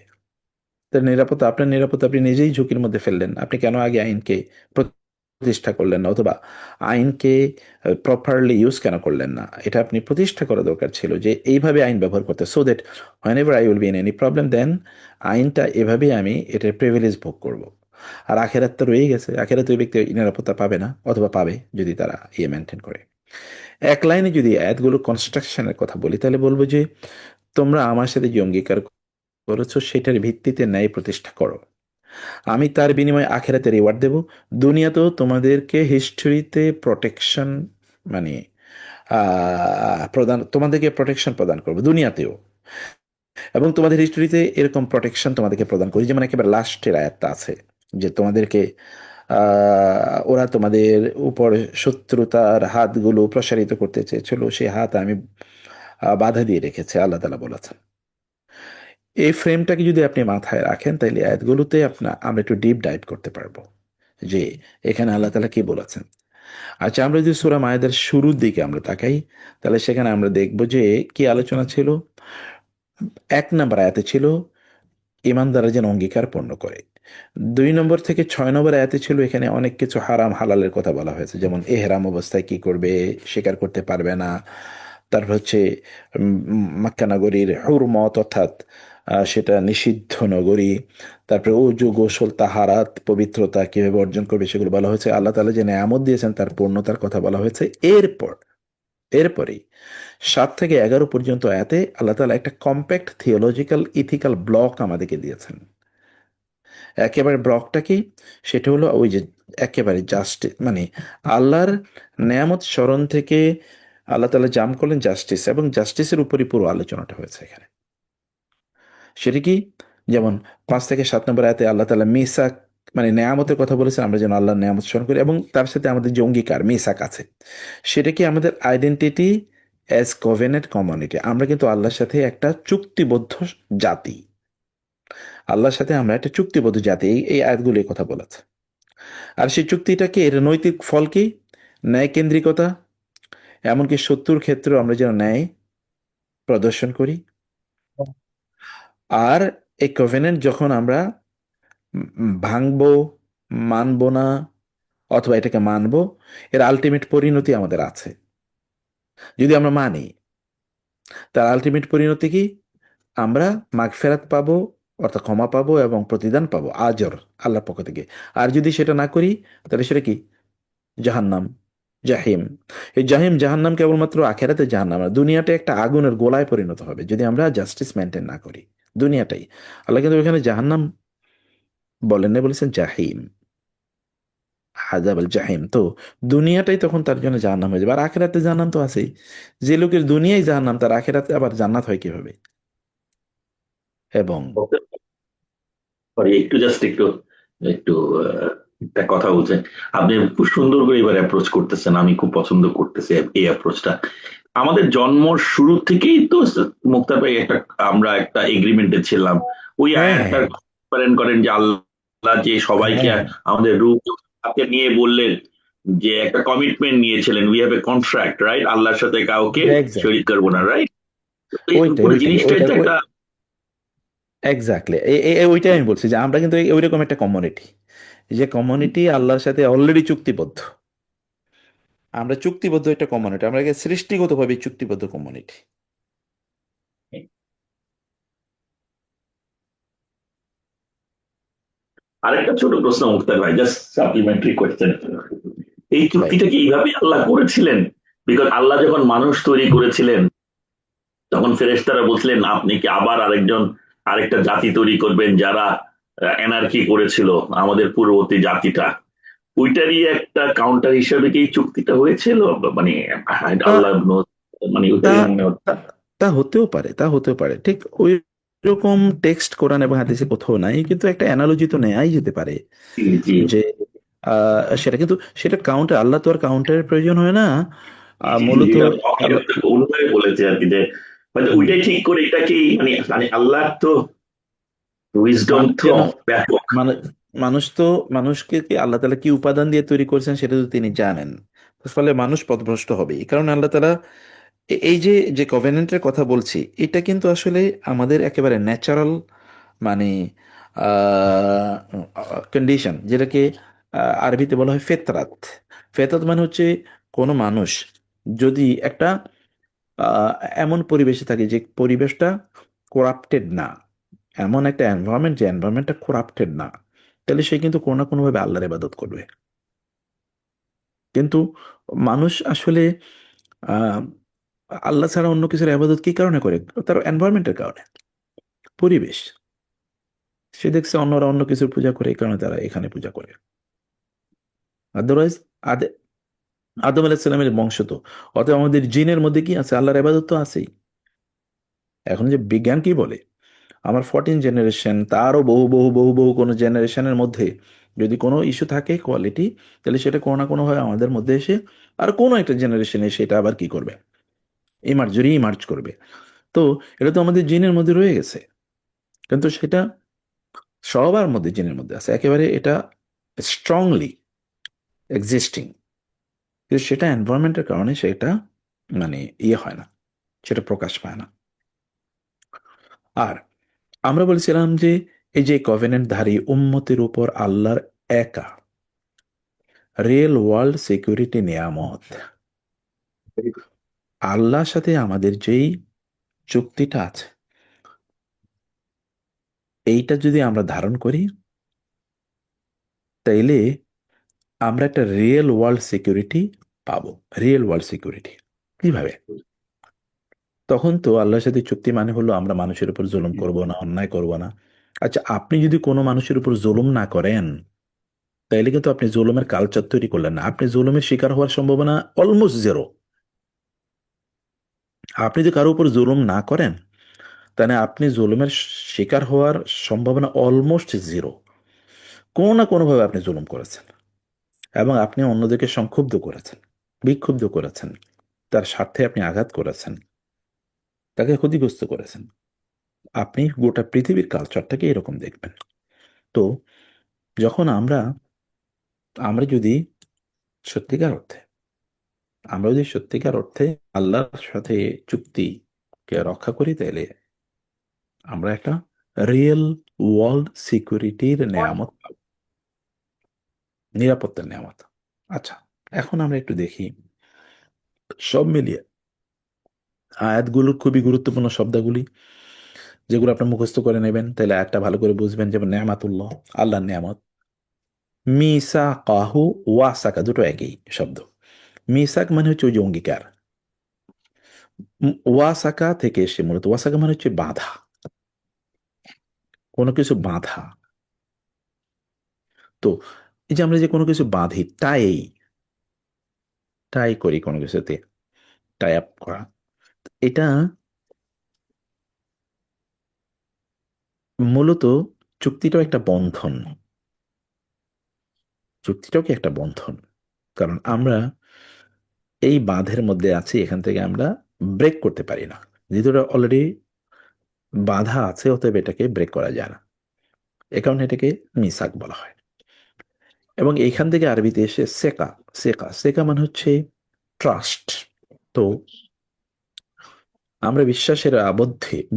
Speaker 1: তার নিরাপত্তা, আপনার নিরাপত্তা আপনি নিজেই ঝুঁকির মধ্যে ফেললেন। আপনি কেন আগে আইনকে প্রতিষ্ঠা করলেন না, অথবা আইনকে প্রপারলি ইউজ কেন করলেন না? এটা আপনি প্রতিষ্ঠা করা দরকার ছিল, যে এইভাবে আইন ব্যবহার করতে, so that whenever I will be in any problem, then আইনটা এভাবেই আমি এটার প্রিভিলেজ ভোগ করব। আর আখেরাত তো রয়েই গেছে, আখেরাত ওই ব্যক্তি নিরাপত্তা পাবে না, অথবা পাবে যদি তারা ইয়ে মেনটেন করে। এক লাইনে যদি আয়াতগুলো কনস্ট্রাকশনের কথা বলি, তাহলে বলবো যে তোমরা আমার সাথে যে অঙ্গীকার করেছো সেটার ভিত্তিতে ন্যায় প্রতিষ্ঠা করো, আমি তার বিনিময়ে আখেরাতে রিওয়ার্ড দেব। দুনিয়াতেও তোমাদেরকে হিস্ট্রিতে প্রোটেকশন, মানে তোমাদেরকে প্রোটেকশন প্রদান করবো দুনিয়াতেও, এবং তোমাদের হিস্ট্রিতে এরকম প্রোটেকশন তোমাদেরকে প্রদান করি। যেমন একেবারে লাস্টের আয়াতটা আছে, যে তোমাদেরকে ওরা তোমাদের উপর শত্রুতার হাতগুলো প্রসারিত করতে চেয়েছিল, সেই হাত আমি বাধা দিয়ে রেখেছি, আল্লাহ তাআলা বলেছেন। এই ফ্রেমটাকে যদি আপনি মাথায় রাখেন, তাহলে আয়াতগুলোতে আমরা একটু ডিপ ডাইভ করতে পারবো, যে এখানে আল্লাহ তাআলা কি বলেছেন। আচ্ছা, আমরা যদি সূরা মায়েদার শুরুর দিকে আমরা তাকাই, তাহলে সেখানে আমরা দেখব যে কি আলোচনা ছিল। 1 নম্বর আয়াতে ছিল ইমানদাররা যেন অঙ্গীকার পূর্ণ করে। 2 নম্বর থেকে 6 নম্বর আয়াতে ছিল এখানে অনেক কিছু হারাম হালালের কথা বলা হয়েছে, যেমন এহরাম অবস্থায় কি করবে, স্বীকার করতে পারবে না। তারপর হচ্ছে মক্কা নগরীর হুরমত, অর্থাৎ সেটা নিষিদ্ধ নগরী। তারপরে অজু, গোসল, তাহারাত, পবিত্রতা কিভাবে অর্জন করবে সেগুলো বলা হয়েছে। আল্লাহ তাআলা যে নেয়ামত দিয়েছেন তার পূর্ণতার কথা বলা হয়েছে। এরপরেই 7 থেকে 11 পর্যন্ত আয়াতে আল্লাহ তাআলা একটা কম্প্যাক্ট থিওলজিক্যাল ইথিক্যাল ব্লক আমাদেরকে দিয়েছেন। একেবারে ব্লকটা কি? সেটা হলো ওই যে একেবারে জাস্টিস, মানে আল্লাহর নেয়ামত স্মরণ থেকে আল্লাহ তাআলা জাম করলেন জাস্টিস, এবং জাস্টিসের উপরই পুরো আলোচনাটা হয়েছে এখানে। সেটা কি? যেমন 5 থেকে 7 নম্বর আয়াতে আল্লাহ তাআলা মিসাক মানে নেয়ামতের কথা বলেছেন, আমরা যেন আল্লাহর নেয়ামত স্মরণ করি, এবং তার সাথে আমাদের যে অঙ্গীকার মিসাক আছে, সেটা কি আমাদের আইডেন্টিটি অ্যাজ কভেনেন্ট কমিউনিটি। আমরা কিন্তু আল্লাহর সাথে একটা চুক্তিবদ্ধ জাতি, আল্লাহর সাথে আমরা একটা চুক্তিবদ্ধ জাতি, এই আয়াতগুলো এই কথা বলেছে। আর সেই চুক্তিটা কি, এর নৈতিক ফল কি? ন্যায় কেন্দ্রিকতা, এমনকি শত্রুর ক্ষেত্রেও আমরা যেন ন্যায় প্রদর্শন করি। আর এই কভেনেন্ট যখন আমরা ভাঙবো, মানবো না, অথবা এটাকে মানবো, এর আলটিমেট পরিণতি আমাদের আছে। যদি আমরা মানি, তার আলটিমেট পরিণতি কি? আমরা মাগফেরাত পাবো, অর্থাৎ ক্ষমা পাবো এবং প্রতিদান পাবো, আজর, আল্লাহর পক্ষ থেকে। আর যদি সেটা না করি, তাহলে সেটা কি? জাহান্নাম, জাহিম। এই জাহিম জাহান্নাম কেবলমাত্র আখেরাতে জাহান্নাম না, দুনিয়াটা একটা আগুনের গোলায় পরিণত হবে যদি আমরা জাস্টিস মেনটেন না করি। দুনিয়াটাই, আল্লাহ কিন্তু এখানে জাহান্নাম বলেন না, বলেছেন জাহিম, হাজাব আল জাহিম। তো দুনিয়াটাই তখন তার জন্য জাহান্নাম হয়ে যাবে, আর আখেরাতে জাহান্নাম তো আছেই। যে লোকের দুনিয়ায় জাহান্নাম, তার আখেরাতে আবার জান্নাত হয় কিভাবে? এবং
Speaker 2: সরি, একটু একটু একটা কথা বলছেন। আপনি খুব সুন্দর করে এবার অ্যাপ্রোচ করতেছেন, আমি খুব পছন্দ করতেছি এই অ্যাপ্রোচটা। আমাদের জন্ম শুরু থেকেই তো মুক্তার ভাই একটা, আমরা একটা এগ্রিমেন্টে ছিলাম। ওই
Speaker 1: হ্যাঁ,
Speaker 2: আয়াতটা করেন করেন যে আল্লাহ যে সবাইকে
Speaker 1: হ্যাঁ,
Speaker 2: আমাদের রূপ হাতে নিয়ে বললেন যে একটা কমিটমেন্ট নিয়েছিলেন, we have a contract, right? আল্লাহর সাথে কাউকে
Speaker 1: এক্স্যাক্টলি,
Speaker 2: শরীক করবো না, রাইট? এই
Speaker 1: ওইটাই
Speaker 2: পুরো
Speaker 1: ওইটাই
Speaker 2: জিনিসটাই
Speaker 1: ওইটা
Speaker 2: তো একটা
Speaker 1: এক্স্যাক্টলি ওইটাই আমি বলছি, যে আমরা কিন্তু ওইরকম একটা কমিউনিটি, যে কমিউনিটি আল্লাহর সাথে অলরেডি চুক্তিবদ্ধ। আমরা চুক্তিবদ্ধ একটা কমিউনিটি, আমরা সৃষ্টিগতভাবে চুক্তিবদ্ধ কমিউনিটি।
Speaker 2: আরেকটা ছোট প্রশ্ন মুক্তার ভাই, জাস্ট সাপ্লিমেন্টারি কোয়েশ্চেন। এই
Speaker 1: রাইট।
Speaker 2: চুক্তিটা কি এইভাবে আল্লাহ করেছিলেন? বিকজ আল্লাহ যখন মানুষ তৈরি করেছিলেন, তখন ফেরেশতারা বলছিলেন আপনি কি আবার আরেকটা জাতি তৈরি করবেন যারা এনার্কি করেছিল আমাদের পূর্ববর্তী জাতিটা। ওইটারই একটা কাউন্টার হিসেবে কি এই চুক্তিটা হয়েছিল? মানে
Speaker 1: তা
Speaker 2: আল্লাহ মানে
Speaker 1: তা
Speaker 2: ওইটারই মনে
Speaker 1: তা তা হতেও পারে, তা হতেও পারে, ঠিক ওই রকম টেক্সট কোরআন এবং হাদিসে কোথাও নাই, কিন্তু একটা অ্যানালজি তো নেয়াই যেতে পারে।
Speaker 2: জি জি
Speaker 1: যে সেটা কিন্তু, সেটা কাউন্টার, আল্লাহ তো আর কাউন্টারের প্রয়োজন হয় না।
Speaker 2: জি জি,
Speaker 1: মূলত
Speaker 2: এটা
Speaker 1: আল্লাহ,
Speaker 2: অন্যভাবে বলেছে আর কি, যে মানে
Speaker 1: হুম,
Speaker 2: ওইটাই ঠিক করে এটাকেই মানে মানে আল্লাহ তো উইজডম
Speaker 1: মানুষ
Speaker 2: তো
Speaker 1: যেন,
Speaker 2: ব্যাপক।
Speaker 1: মানে মানুষ তো, মানুষকে কি আল্লাহ তালা কি উপাদান দিয়ে তৈরি করেছেন সেটা তো তিনি জানেন। ফলে মানুষ পথভ্রষ্ট হবে, এই কারণে আল্লাহ তালা এই যে যে কভেনেন্টের কথা বলছি, এটা কিন্তু আসলে আমাদের একেবারে ন্যাচারাল, মানে কন্ডিশন, যেটাকে আরবিতে বলা হয় ফেতরাত। ফেতরাত মানে হচ্ছে কোনো মানুষ যদি একটা আহ, এমন পরিবেশে থাকে যে পরিবেশটা করাপ্টেড না, এমন একটা এনভায়রনমেন্ট যে এনভায়রনমেন্টটা করাপ্টেড না, তাহলে সে কিন্তু কোনো না কোনোভাবে আল্লাহর ইবাদত করবে। কিন্তু মানুষ আসলে আহ, আল্লাহ ছাড়া অন্য কিছুর ইবাদত কি কারণে করে? তার এনভায়রনমেন্টের কারণে, পরিবেশ। সে দেখছে অন্যরা অন্য কিছুর পূজা করে, এই কারণে তারা এখানে পূজা করে। আদারওয়াইজ আদে আদম আলাহিসাল্লামের বংশ তো, অতএব আমাদের জিনের মধ্যে কি আছে? আল্লাহর ইবাদত তো আছেই। এখন যে বিজ্ঞান কি বলে, আমার 14 জেনারেশন, তারও বহু বহু বহু বহু কোনো জেনারেশনের মধ্যে যদি কোনো ইস্যু থাকে কোয়ালিটি, তাহলে সেটা কোনো না কোনোভাবে আমাদের মধ্যে এসে আর কোনো একটা জেনারেশনে সেটা আবার কি করবে? ইমার্জ করবে। তো এটা তো আমাদের জিনের মধ্যে রয়ে গেছে, কিন্তু সেটা সবার মধ্যে, জিনের মধ্যে আছে একেবারে, এটা স্ট্রংলি এক্সিস্টিং, কিন্তু সেটা এনভায়রনমেন্টের কারণে সেটা মানে ইয়ে হয় না, সেটা প্রকাশ পায় না। আর আমরা বলছিলাম যে এই যে কভেনেন্টধারী উম্মতের উপর আল্লাহর একা রিয়েল ওয়ার্ল্ড সিকিউরিটি নিয়ামত, আল্লাহর সাথে আমাদের যেই চুক্তিটা আছে, এইটা যদি আমরা ধারণ করি, তাইলে আমরা একটা রিয়েল ওয়ার্ল্ড সিকিউরিটি পাবো। রিয়েল ওয়ার্ল্ড সিকিউরিটি কিভাবে? তখন তো আল্লাহর সাথে চুক্তি মানে হলো আমরা মানুষের উপর জুলুম করব না, অন্যায় করব না। আচ্ছা, আপনি যদি কোনো মানুষের উপর জুলুম না করেন, তাইলে কিন্তু আপনি জুলুমের কালচার তৈরি করলেন না, আপনি জুলুমের শিকার হওয়ার সম্ভাবনা অলমোস্ট জিরো। আপনি যদি কারো উপর জুলুম না করেন, তাহলে আপনি জুলুমের শিকার হওয়ার সম্ভাবনা অলমোস্ট জিরো। কোনো না কোনোভাবে আপনি জুলুম করেছেন এবং আপনি অন্যদেরকে সংক্ষুব্ধ করেছেন, বিক্ষুব্ধ করেছেন, তার স্বার্থে আপনি আঘাত করেছেন, তাকে ক্ষতিগ্রস্ত করেছেন। আপনি গোটা পৃথিবীর কালচারটাকে এরকম দেখবেন। তো যখন আমরা আমরা যদি সত্যিকার অর্থে আমরা যদি সত্যিকার অর্থে আল্লাহর সাথে চুক্তিকে রক্ষা করি, তাহলে আমরা একটা রিয়েল ওয়ার্ল্ড সিকিউরিটির নেয়ামত পাব, নিরাপত্তার নেয়ামত। আচ্ছা, এখন আমরা একটু দেখি সব মিলিয়ে আয়াতগুলোর খুবই গুরুত্বপূর্ণ শব্দগুলি, যেগুলো আপনি মুখস্থ করে নেবেন, তাহলে আয়াতটা ভালো করে বুঝবেন। যেমন নেয়ামাতুল্লাহ, আল্লাহর নেয়ামত। মিসা কাহু, ওয়াসাকা, দুটো একই শব্দ। মিসাক মানে হচ্ছে ওই যে অঙ্গীকার। ওয়াসাকা থেকে এসে মূলত, ওয়াসাকা মানে হচ্ছে বাঁধা, কোনো কিছু বাঁধা। তো এই যে আমরা যে কোনো কিছু বাঁধি, টাই করি কোনো কিছুতে, টাই আপ করা, এটা মূলত চুক্তিটাও একটা বন্ধন। চুক্তিটাও কি একটা বন্ধন? কারণ আমরা এই বাঁধের মধ্যে আছি, এখান থেকে আমরা ব্রেক করতে পারি না। যেহেতু অলরেডি বাধা আছে, অতএব এটাকে ব্রেক করা যায় না। এ কারণে এটাকে মিসাক বলা হয়। এবং এইখান থেকে আরবিতে এসে সেকা, সেকা সেকা মানে হচ্ছে ট্রাস্ট। তো আমরা বিশ্বাসের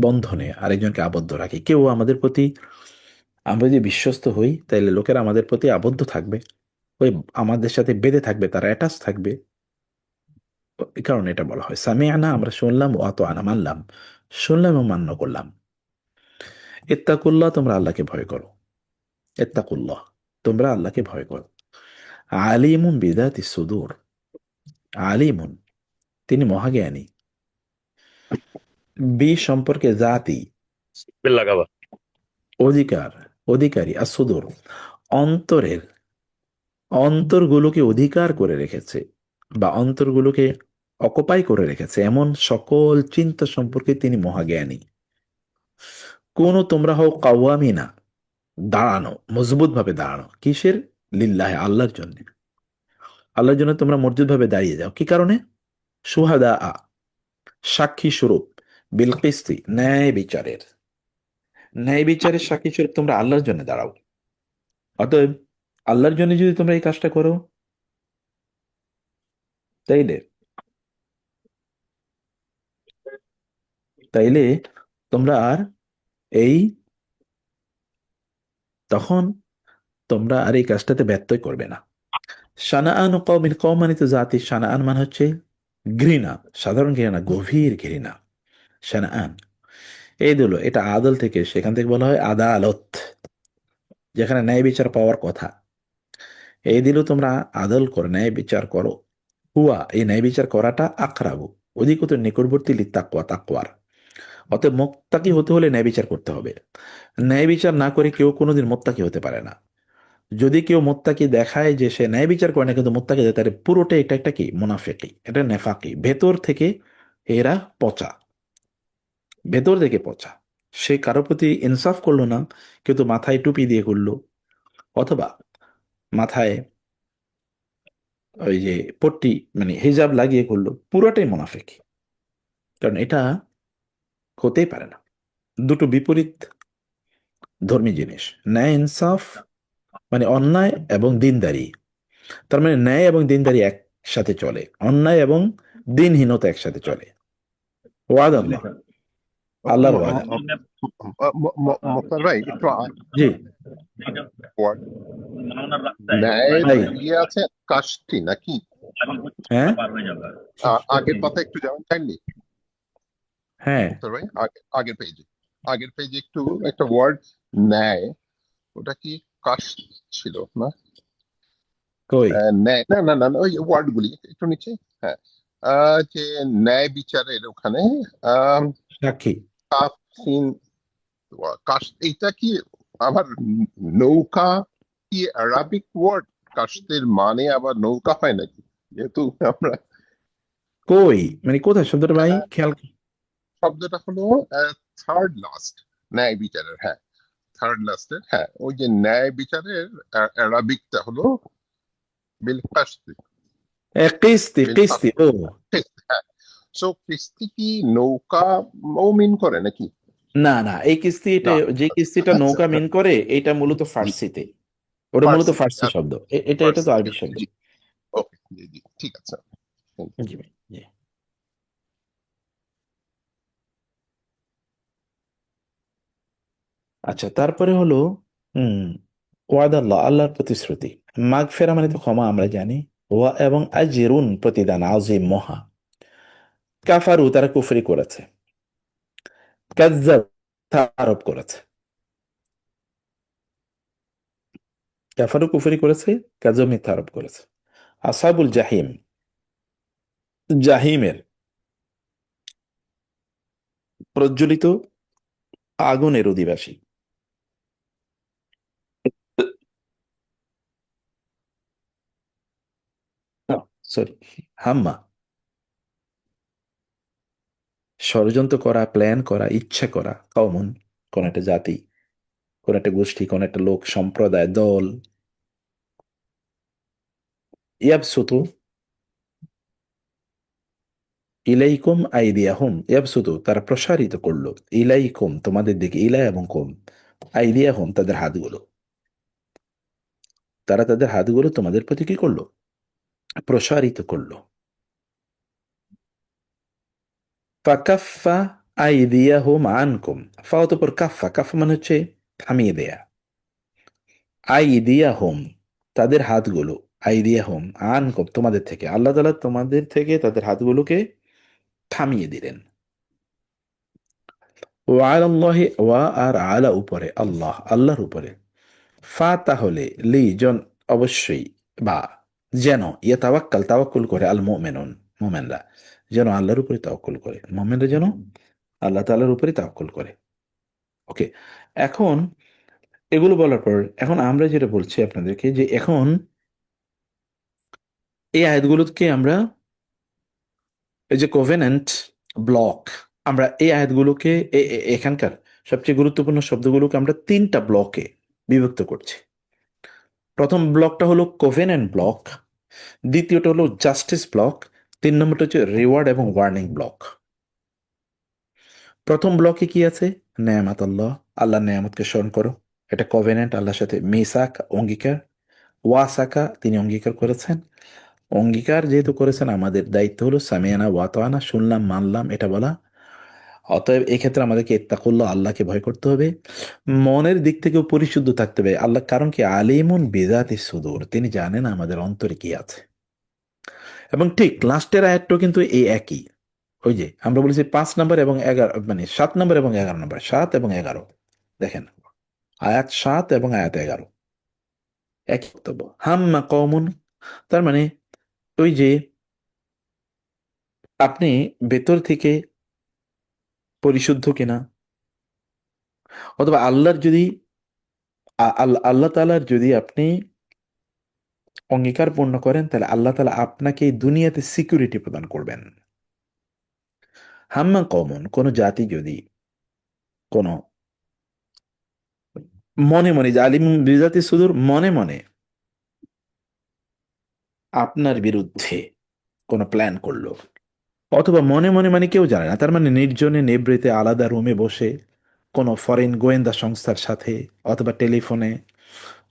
Speaker 1: বন্ধনে আরেকজনকে আবদ্ধ রাখি। কেউ আমাদের প্রতি, আমরা যদি বিশ্বস্ত হই, তাহলে লোকেরা আমাদের প্রতি আবদ্ধ থাকবে, ওই আমাদের সাথে বেঁধে থাকবে, তারা অ্যাটাচ থাকবে। এই কারণে এটা বলা হয় সামিআনা, আমরা শুনলাম, ও আনা, মানলাম, শুনলাম এবং মান্য করলাম। ইত্তাকুল্লাহ, তোমরা আল্লাহকে ভয় করো। ইত্তাকুল্লাহ, তোমরা আল্লাহকে ভয় করো। আলিমুন বিদাতি সুদূর, আলিমুন, তিনি মহাজ্ঞানী। বি সম্পর্কে, জাতি,
Speaker 2: লাগাবা
Speaker 1: অধিকার, অধিকারী। আর সুদূর, অন্তরের, অন্তরগুলোকে অধিকার করে রেখেছে বা অন্তরগুলোকে অকুপাই করে রেখেছে এমন সকল চিন্তা সম্পর্কে তিনি মহাজ্ঞানী। কোন তোমরা হও কাওয়ামিনা, দাঁড়ানো, মজবুত ভাবে দাঁড়ানো। কিসের? লিল্লাহে, আল্লাহর জন্য। আল্লাহর জন্য তোমরা মজবুত ভাবে দাঁড়িয়ে যাও। কি কারণে? সুহাদা, সাক্ষী স্বরূপ, বিল কিসতি, ন্যায় বিচারের, ন্যায় বিচারের সাক্ষী স্বরূপ তোমরা আল্লাহর জন্য দাঁড়াও। অতএব আল্লাহর জন্য যদি তোমরা এই কাজটা করো, তাইলে তাইলে তোমরা আর এই তখন তোমরা আর এই কাজটাতে ব্যত্যয় করবে না। সানাআন কওমিন, কওম মানে তো জাতি, সানাআন মানে হচ্ছে ঘৃণা, সাধারণ ঘৃণা, গভীর ঘৃণা। সানাআন, এই দিল, এটা আদল থেকে, সেখান থেকে বলা হয় আদালত, যেখানে ন্যায় বিচার পাওয়ার কথা। এই দিল তোমরা আদল করো, ন্যায় বিচার করো। হুয়া, এই ন্যায় বিচার করাটা, আকরাবু, অধিকতর নিকটবর্তী, লিত্তাকওয়া, তাকওয়ার। অতএব মুত্তাকি হতে হলে ন্যায় বিচার করতে হবে। ন্যায় বিচার না করে কেউ কোনোদিন মুত্তাকি হতে পারে না। যদি কেউ মুত্তাকি দেখায় যে সে ন্যায় বিচার করে না কিন্তু মুত্তাকি দেয়, তাহলে পুরোটা এটা একটা কি, মুনাফিকি, এটা নেফাকি। ভেতর থেকে এরা পচা, ভেতর থেকে পচা। সে কারো প্রতি ইনসাফ করলো না, কিন্তু মাথায় টুপি দিয়ে করলো, অথবা মাথায় ওই যে পট্টি মানে হিজাব লাগিয়ে করলো, পুরোটাই মুনাফিকি। কারণ এটা হতেই পারে না, দুটো বিপরীত ধর্মী জিনিস। ন্যায় ইনসাফ মানে অন্যায় এবং দিনদারি, তার মানে ন্যায় এবং দিনদারি একসাথে চলে, অন্যায় এবং দিনহীনতা একসাথে চলে। ওয়াদ আল্লাহ, আল্লাহর ওয়াদা।
Speaker 3: মোক্তার ভাই একটু
Speaker 1: জি
Speaker 3: word, ন্যায়
Speaker 1: ভাই,
Speaker 3: ইয়ে আছে কাশতি নাকি?
Speaker 1: হ্যাঁ
Speaker 3: আগের পাতা একটু যাবেন কাইন্ডলি
Speaker 1: হ্যাঁ,
Speaker 3: মোক্তার ভাই, আগের পেজে একটু একটা ওয়ার্ড ন্যায়, ওটা কি কাশ ছিল না?
Speaker 1: কই?
Speaker 3: ন্যায়, না না না না, ওই ওয়ার্ড গুলি একটু নিচে। হ্যাঁ, যে ন্যায় বিচারের ওখানে
Speaker 1: সাক্ষী।
Speaker 3: কাফ সিন কাশ, এইটা কি আবার নৌকা কি আরবিক ওয়ার্ড? কাশতের মানে আবার নৌকা হয় নাকি? যেহেতু আমরা
Speaker 1: কই মানে কোথায় শব্দটা ভাই, খেয়াল।
Speaker 3: শব্দটা হলো থার্ড লাস্ট, ন্যায় বিচারের, হ্যাঁ, থার্ড লাস্টের, হ্যাঁ, ওই যে ন্যায় বিচারের অ্যারাবিকটা হলো বিল কাসতি।
Speaker 1: কিস্তি
Speaker 3: বিল
Speaker 1: কিস্তি,
Speaker 3: কাসতি,
Speaker 1: ও
Speaker 3: হ্যাঁ। সো কিস্তি কি নৌকা ও মিন করে নাকি?
Speaker 1: না না, এই কিস্তি, এটা
Speaker 3: না,
Speaker 1: যে কিস্তিটা
Speaker 3: আচ্ছা,
Speaker 1: নৌকা মিন করে, এটা মূলত
Speaker 3: জি,
Speaker 1: ফার্সিতে, ওটা মূলত
Speaker 3: ফার্সিতে,
Speaker 1: ফার্সি
Speaker 3: আচ্ছা,
Speaker 1: শব্দ, এটা এটা তো
Speaker 3: ফার্সিতে,
Speaker 1: আরবি শব্দ।
Speaker 3: জি, ওকে, জি জি, ঠিক আছে।
Speaker 1: জি ভাই, জি। আচ্ছা, তারপরে হলো হুম ওয়াদ আল্লাহ, আল্লাহর প্রতিশ্রুতি। মাগফিরা মানে তো ক্ষমা, আমরা জানি। ওয়া এবং আজরুন, প্রতিদান, আজিম, মহা। কাফারু, তারা কুফরি করেছে। কাজ্জাব, আরোপ করেছে। কাফারু কুফরি করেছে, কাজ্জাব মিথ্যা আরোপ করেছে। আসাবুল জাহিম, জাহিমের প্রজ্বলিত আগুনের অধিবাসী। সরি, হাম্মা, ষড়যন্ত্র করা, প্ল্যান করা, ইচ্ছা করা, কমন, কোন একটা জাতি, কোন একটা গোষ্ঠী, কোন একটা লোক, সম্প্রদায়, দল। ইয়াবসুতু ইলাইকুম আইদিয়াহুম, ইয়াবসুতু, তারা প্রসারিত করলো, ইলাইকুম, তোমাদের দিকে, ইলা এবং কুম, আইদিয়াহুম, তাদের হাতগুলো, তারা তাদের হাতগুলো তোমাদের প্রতি কি করলো, প্রসারিত করলো। ফাকাফা আইদিয়াহুম আনকুম, ফা অতঃপর কাফা, কাফা মানে হচ্ছে থামিয়ে দেয়া। আইদিয়াহুম, তাদের হাতগুলো, আইদিয়াহুম আনকুম, তোমাদের থেকে, আল্লাহ তাআলা তোমাদের থেকে তাদের হাতগুলোকে থামিয়ে দিলেন। ওয়া আলাল্লাহি, ওয়া আর আলা, উপরে, আল্লাহ, আল্লাহর উপরে। ফা, তাহলে, লি, জন, অবশ্যই, বা, যেন, ইয়া তাওয়াক্কাল, তাওয়াক্কুল করে, আল মুমিনুন, মুমিনরা যেন আল্লাহর উপরে তাওয়াক্কুল করে, মুমিনরা যেন আল্লাহ তাআলার উপরে তাওয়াক্কুল করে। ওকে, এখন এগুলো বলার পর এখন আমরা যেটা বলছি আপনাদেরকে, যে এখন এই আয়াতগুলোকে আমরা, এই যে কোভেনেন্ট ব্লক, আমরা এই আয়াতগুলোকে এখানকার সবচেয়ে গুরুত্বপূর্ণ শব্দগুলোকে আমরা তিনটা ব্লকে বিভক্ত করছি। প্রথম ব্লকটা হলো কোভেনেন্ট ব্লক, দ্বিতীয়টা হলো জাস্টিস ব্লক, তিন নম্বরটা হচ্ছে রিওয়ার্ড এবং ওয়ার্নিং ব্লক। প্রথম ব্লকে কি আছে? নেয়ামাত আল্লাহ, আল্লাহ নেয়ামতকে স্মরণ করো, এটা কভেনেন্ট, আল্লাহর সাথে মিসাক, অঙ্গীকার। ওয়াসাকা, তিনি অঙ্গীকার করেছেন। অঙ্গীকার যেহেতু করেছেন, আমাদের দায়িত্ব হলো সামিয়ানা ওয়াতানা, শুনলাম মানলাম, এটা বলা। অতএব এক্ষেত্রে আমাদেরকে ইত্তাকুল্লাহ, আল্লাহকে ভয় করতে হবে। মনের দিক থেকেও পরিশুদ্ধ থাকতে হবে আল্লাহ, কারণ কি, আলিমুন বিযাতি সুদূর, তিনি জানেন আমাদের অন্তরে কি আছে। এবং ঠিক লাস্টের আয়াতটাও কিন্তু এই একই, ওই যে আমরা বলেছি 5 নম্বর এবং 11, মানে 7 নম্বর এবং 11 নম্বর, 7 এবং 11, দেখেন, আয়াত 7 এবং আয়াত 11 একই বক্তব্য। হাম্মা কওমুন, তার মানে ওই যে আপনি ভেতর থেকে পরিশুদ্ধ কিনা, অথবা আল্লাহর যদি আল্লাহ তাআলার যদি আপনি অঙ্গীকার পূর্ণ করেন, তাহলে আল্লাহ তাআলা আপনাকে এই দুনিয়াতে সিকিউরিটি প্রদান করবেন। হাম্মা কওমুন, কোন জাতি যদি কোন মনে মনে, জালিম বিজাতি সুদূর, মনে মনে আপনার বিরুদ্ধে কোনো প্ল্যান করলো, অথবা মনে মনে মানে কেউ জানে না, তার মানে নির্জনে নিভৃতে আলাদা রুমে বসে কোনো ফরেন গোয়েন্দা সংস্থার সাথে, অথবা টেলিফোনে,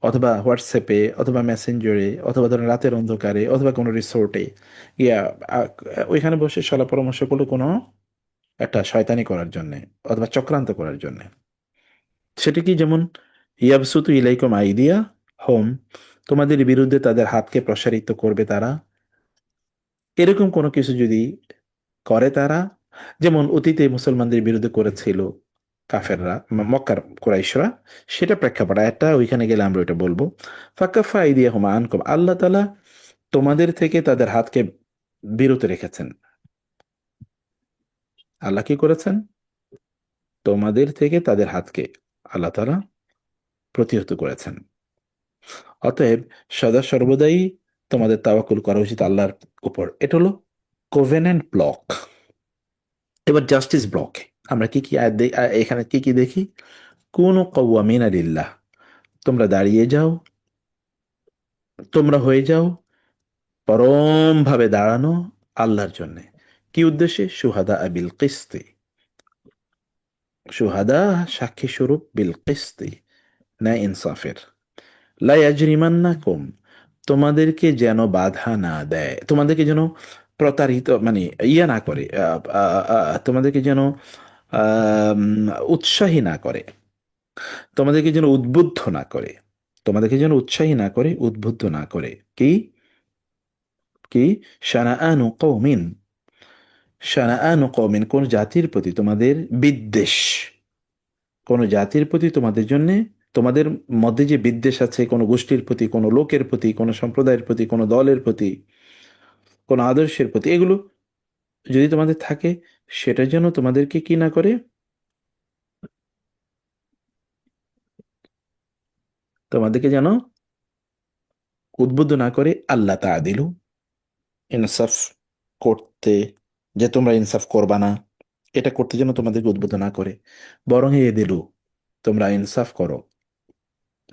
Speaker 1: অথবা হোয়াটসঅ্যাপে, অথবা মেসেঞ্জারে, অথবা ধরেন রাতের অন্ধকারে, অথবা কোনো রিসোর্টে, ইয়া আ- ওইখানে বসে সলা পরামর্শ করলো কোনো একটা শয়তানি করার জন্য, অথবা চক্রান্ত করার জন্য। সেটা কি, যেমন ইয়াবসুতু ইলাইকুম আইদিয়া হোম, তোমাদের বিরুদ্ধে তাদের হাতকে প্রসারিত করবে তারা, এরকম কোনো কিছু যদি করে তারা, যেমন অতীতে মুসলমানদের বিরুদ্ধে করেছিল কাফেররা, মক্কার কুরাইশরা, সেটা প্রেক্ষাপট একটা, ওইখানে গেলে আমরা ওইটা বলবো। ফাকাফা আইদিয়াহুম আনকুম, আল্লাহ তাআলা তোমাদের থেকে তাদের হাতকে বিরত রেখেছেন। আল্লাহ কি করেছেন? তোমাদের থেকে তাদের হাতকে আল্লাহ তাআলা প্রতিহত করেছেন। অতএব সদা সর্বদাই তোমাদের তাওয়াক্কুল করা উচিত আল্লাহর উপর। এটা হলো কোভেনেন্ট ব্লক। এবার জাস্টিস ব্লক, আমরা কি কি এখানে কি কি দেখি? কুনু কওয়ামিনা লিল্লাহ, তোমরা দাঁড়িয়ে যাও, তোমরা হয়ে যাও পরম ভাবে দাঁড়ানো আল্লাহর জন্য। কি উদ্দেশ্যে? সুহাদা বিল কিস্তি, সুহাদা সাক্ষী স্বরূপ, বিল কিস্তি ন্যায় ইনসাফের। লা ইয়াজরিমান্নাকুম, তোমাদেরকে যেন বাধা না দেয়, তোমাদেরকে যেন প্রতারিত মানে ইয়া না করে, তোমাদেরকে যেন আম, উৎসাহী না করে, তোমাদেরকে যেন উদ্বুদ্ধ না করে, তোমাদেরকে যেন উৎসাহী না করে, উদ্বুদ্ধ না করে। কি কি শানাআনু কওমিন, শানাআনু কওমিন, কোন জাতির প্রতি তোমাদের বিদ্বেষ, কোন জাতির প্রতি তোমাদের জন্য, তোমাদের মধ্যে যে বিদ্বেষ আছে কোনো গোষ্ঠীর প্রতি, কোনো লোকের প্রতি, কোনো সম্প্রদায়ের প্রতি, কোনো দলের প্রতি, কোনো আদর্শের প্রতি, এগুলো যদি তোমাদের থাকে, সেটা যেন তোমাদেরকে কি না করে, তোমাদেরকে যেন উদ্বুদ্ধ না করে। আল্লাহ তাআদিলু, ইনসাফ করতে, যে তোমরা ইনসাফ করবা না, এটা করতে যেন তোমাদেরকে উদ্বুদ্ধ না করে, বরং এ দিলু, তোমরা ইনসাফ করো,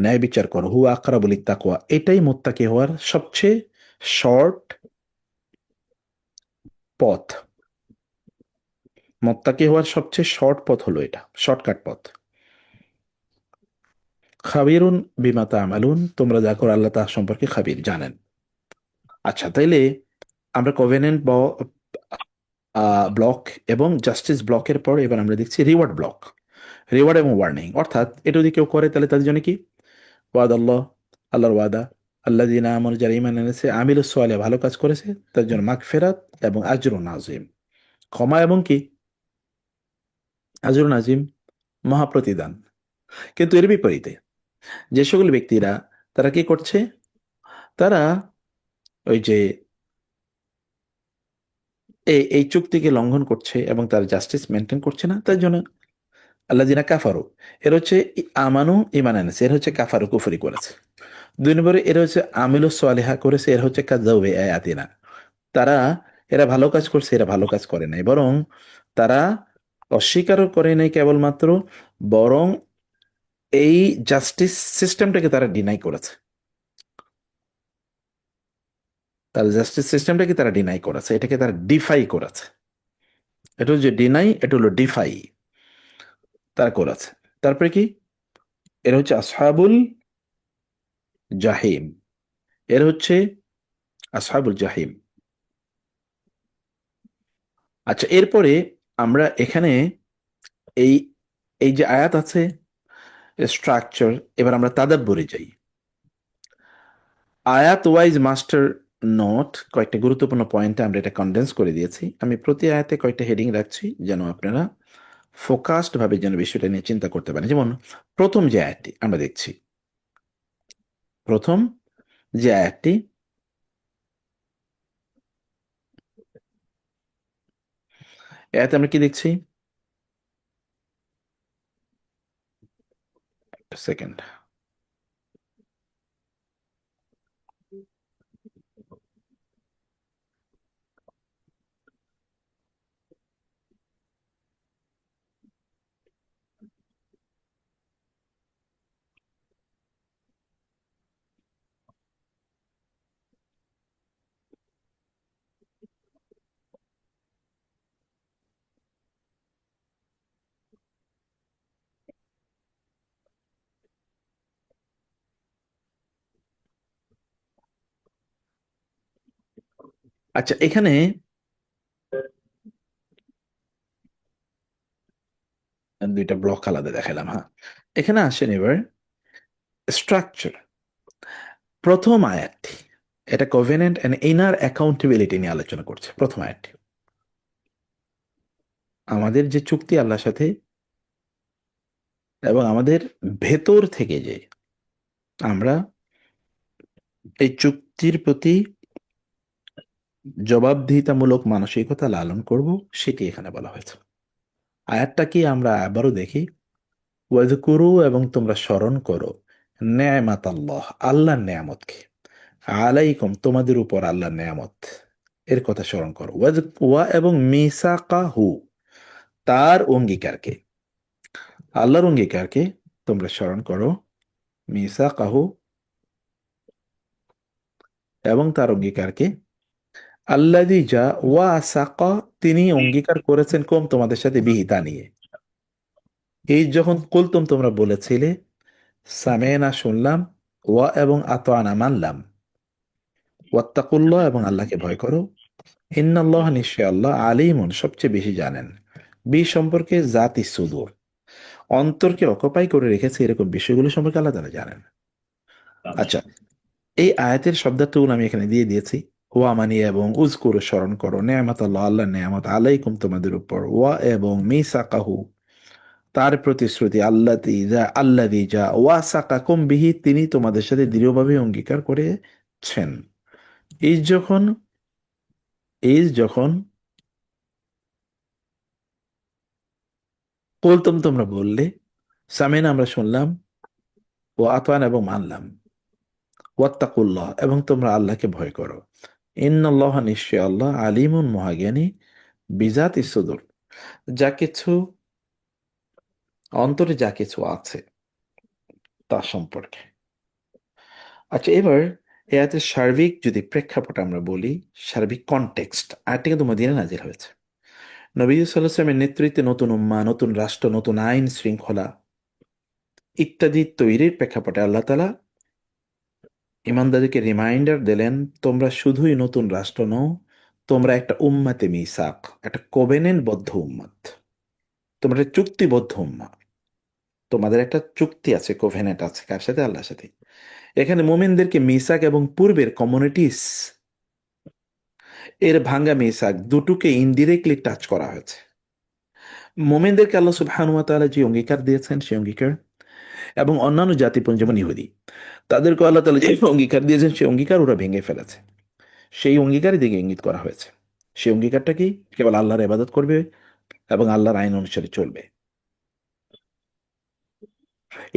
Speaker 1: ন্যায় বিচার করো, হু আকরাবু লিত্তাকওয়া, এটাই মুত্তাকি হওয়ার সবচেয়ে শর্ট পথ। মুত্তাকি হওয়ার সবচেয়ে শর্ট পথ হলো এটা, শর্টকাট পথ। খাবিরুন বিমা তা'মালুন, তোমরা যা করো আল্লাহ তা সম্পর্কে খাবির, জানেন। আচ্ছা, তাইলে আমরা কভেনেন্ট ব্লক এবং জাস্টিস ব্লকের পর এবার আমরা দেখছি রিওয়ার্ড ব্লক, রিওয়ার্ড এবং ওয়ার্নিং। অর্থাৎ এটা যদি কেউ করে তাহলে তাদের জন্য কি? ওয়াদ আল্লাহ, আল্লাহর ওয়াদা, আল্লাহ দিনা আমর, যারা ইমান এনেছে, আমিল সোয়ালে, ভালো কাজ করেছে, তার জন্য মাগফিরাত এবং আজরুন আজিম, ক্ষমা এবং কি? আজরুন আজিম, মহাপ্রতিদান। কিন্তু এর বিপরীতে যে সকল ব্যক্তিরা, তারা কি করছে? তারা ওই যে এই চুক্তিকে লঙ্ঘন করছে এবং তার জাস্টিস মেনটেন করছে না, তার জন্য আল্লাহ দিনা কাফারু, এর হচ্ছে আমানু, ইমান এনেছে, এর হচ্ছে কাফারু, কুফরি করেছে। 2 নম্বরে এর হচ্ছে আমিলু সালেহা করেছে, এর হচ্ছে কাযাবে আয়াতিনা, তারা, এরা ভালো কাজ করছে, এরা ভালো কাজ করে নাই, বরং তারা অস্বীকারও করে নাই কেবলমাত্র, বরং এই জাস্টিস সিস্টেমটাকে তারা ডিনাই করেছে, তার জাস্টিস সিস্টেমটাকে তারা ডিনাই করেছে, এটাকে তারা ডিফাই করেছে। এটা হচ্ছে ডিনাই, এটা হলো ডিফাই, তারা করেছে। তারপরে কি? এর হচ্ছে আসহাবুল জাহিম, এর হচ্ছে আসহাবুল জাহিম। আচ্ছা, এরপরে আমরা এখানে এই এই যে আয়াত আছে, স্ট্রাকচার, এবার আমরা তাদাব্বরে যাই। আয়াত ওয়াইজ মাস্টার নোট, কয়েকটা গুরুত্বপূর্ণ পয়েন্টে আমরা এটা কনডেন্স করে দিয়েছি। আমি প্রতি আয়াতে কয়েকটা হেডিং রাখছি যেন আপনারা ফোকাসড ভাবে যেন বিষয়টা নিয়ে চিন্তা করতে পারেন। যেমন প্রথম যে আয়াতটি আমরা দেখছি, প্রথম যে আয়াতটি, আয়াতে আমরা কি দেখছি? সেকেন্ড। আচ্ছা, এখানে দুইটা ব্লক আলাদা দেখালাম। হ্যাঁ, এখানে আসেন এবার স্ট্রাকচার। প্রথম আয়াতটি, এটা কভেনেন্ট এন্ড ইনার অ্যাকাউন্টেবিলিটি নিয়ে আলোচনা করছে। প্রথম আয়াতটি আমাদের যে চুক্তি আল্লাহর সাথে, এবং আমাদের ভেতর থেকে যে আমরা এই চুক্তির প্রতি জবাবদিহিতামূলক মানসিকতা লালন করব, সেটি এখানে বলা হয়েছে। আয়াতটা কি আমরা আবারও দেখি। ওয়াজকুরু, এবং তোমরা স্মরণ করো, নেয়ামাত আল্লাহ, আল্লাহর নেয়ামতকে, আলাইকুম, তোমাদের উপর আল্লাহর নেয়ামত, এর কথা স্মরণ করো। ওয়া এবং মিসাকাহু, তার অঙ্গীকারকে, আল্লাহর অঙ্গীকারকে তোমরা স্মরণ করো, মিসাকাহু, এবং তার অঙ্গীকারকে, আল্লাযী যা ওয়াসাকা, তিনি অঙ্গীকার করেছেন কম তোমাদের সাথে বিহিতা নিয়ে। এই যখন কুলতুম তোমরা বলেছিলে, সামেনা শুনলাম, ওয়া এবং আতানা মানলাম, ওয়াত্তাকুল্লাহ এবং আল্লাহকে ভয় করো, ইন্নাল্লাহ নিশ্চয় আল্লাহ আলিমুন সবচেয়ে বেশি জানেন, সম্পর্কে জাতি সুদূর, অন্তরকে অকুপাই করে রেখেছে এরকম বিষয়গুলো সম্পর্কে আল্লাহ তাআলা জানেন। আচ্ছা, এই আয়াতের শব্দার্থগুলো আমি এখানে দিয়ে দিয়েছি। ওয়া মানি এবং উজকুরু স্মরণ করো, নেয়ামত আল্লাহ, আল্লাহ নেয়ামত আলাইকুম তোমাদের উপর, ওয়া এবং মিসাকাহু তার প্রতিশ্রুতি, আল্লাযী যা ওয়াসাকাকুম বিহি তিনি তোমাদের সাথে দৃঢ়ভাবে অঙ্গীকার করেছেন। এই যখন এই যখন কুলতুম তোমরা বললে, সামিনা আমরা শুনলাম, ও আতান এবং মানলাম, ওয়াত্তাকুল্লাহ এবং তোমরা আল্লাহকে ভয় করো, ইন্নাল্লাহ নিশ্চয় আল্লাহ আলিমুন মহাজ্ঞানী, বিজাতি সুদূর যা কিছু অন্তরে যা কিছু আছে তা সম্পর্কে। আচ্ছা, এবার এই আয়াতের সার্বিক যদি প্রেক্ষাপট আমরা বলি, সার্বিক কনটেক্সট, আয়াতটা কিন্তু মদিনায় নাজিল হয়েছে। নবী সাল্লাল্লাহু আলাইহি ওয়াসাল্লামের নেতৃত্বে নতুন উম্মাহ, নতুন রাষ্ট্র, নতুন আইন শৃঙ্খলা ইত্যাদি তৈরির প্রেক্ষাপটে আল্লাহ তাআলা ইমানদারদেরকে রিমাইন্ডার দিলেন, তোমরা শুধুই নতুন রাষ্ট্র নও, তোমরা একটা উম্মাতে মিসাক, একটা কোভেনেন্টবদ্ধ উম্মাত, তোমরা একটা চুক্তিবদ্ধ উম্মাহ, তোমাদের একটা চুক্তি আছে, কোভেনেন্ট আছে, কার সাথে? আল্লাহর সাথে। এখানে মোমিনদেরকে মিসাক এবং পূর্বের কমিউনিটিস এর ভাঙ্গা মিসাক দুটোকে ইনডিরেক্টলি টাচ করা হয়েছে। মোমিনদেরকে আল্লাহ সুবহানাহু ওয়া তাআলা যে অঙ্গীকার দিয়েছেন সেই অঙ্গীকার, এবং অন্যান্য জাতিপুঞ্জ যেমন ইহুদি, তাদেরকে আল্লাহ তাআলা যে অঙ্গীকার দিয়েছেন সেই অঙ্গীকার ওরা ভেঙে ফেলেছে। সেই অঙ্গীকারের দিকে ইঙ্গিত করা হয়েছে। সেই অঙ্গীকারটা কি? কেবল আল্লাহর ইবাদত করবে এবং আল্লাহর আইন অনুসারে চলবে।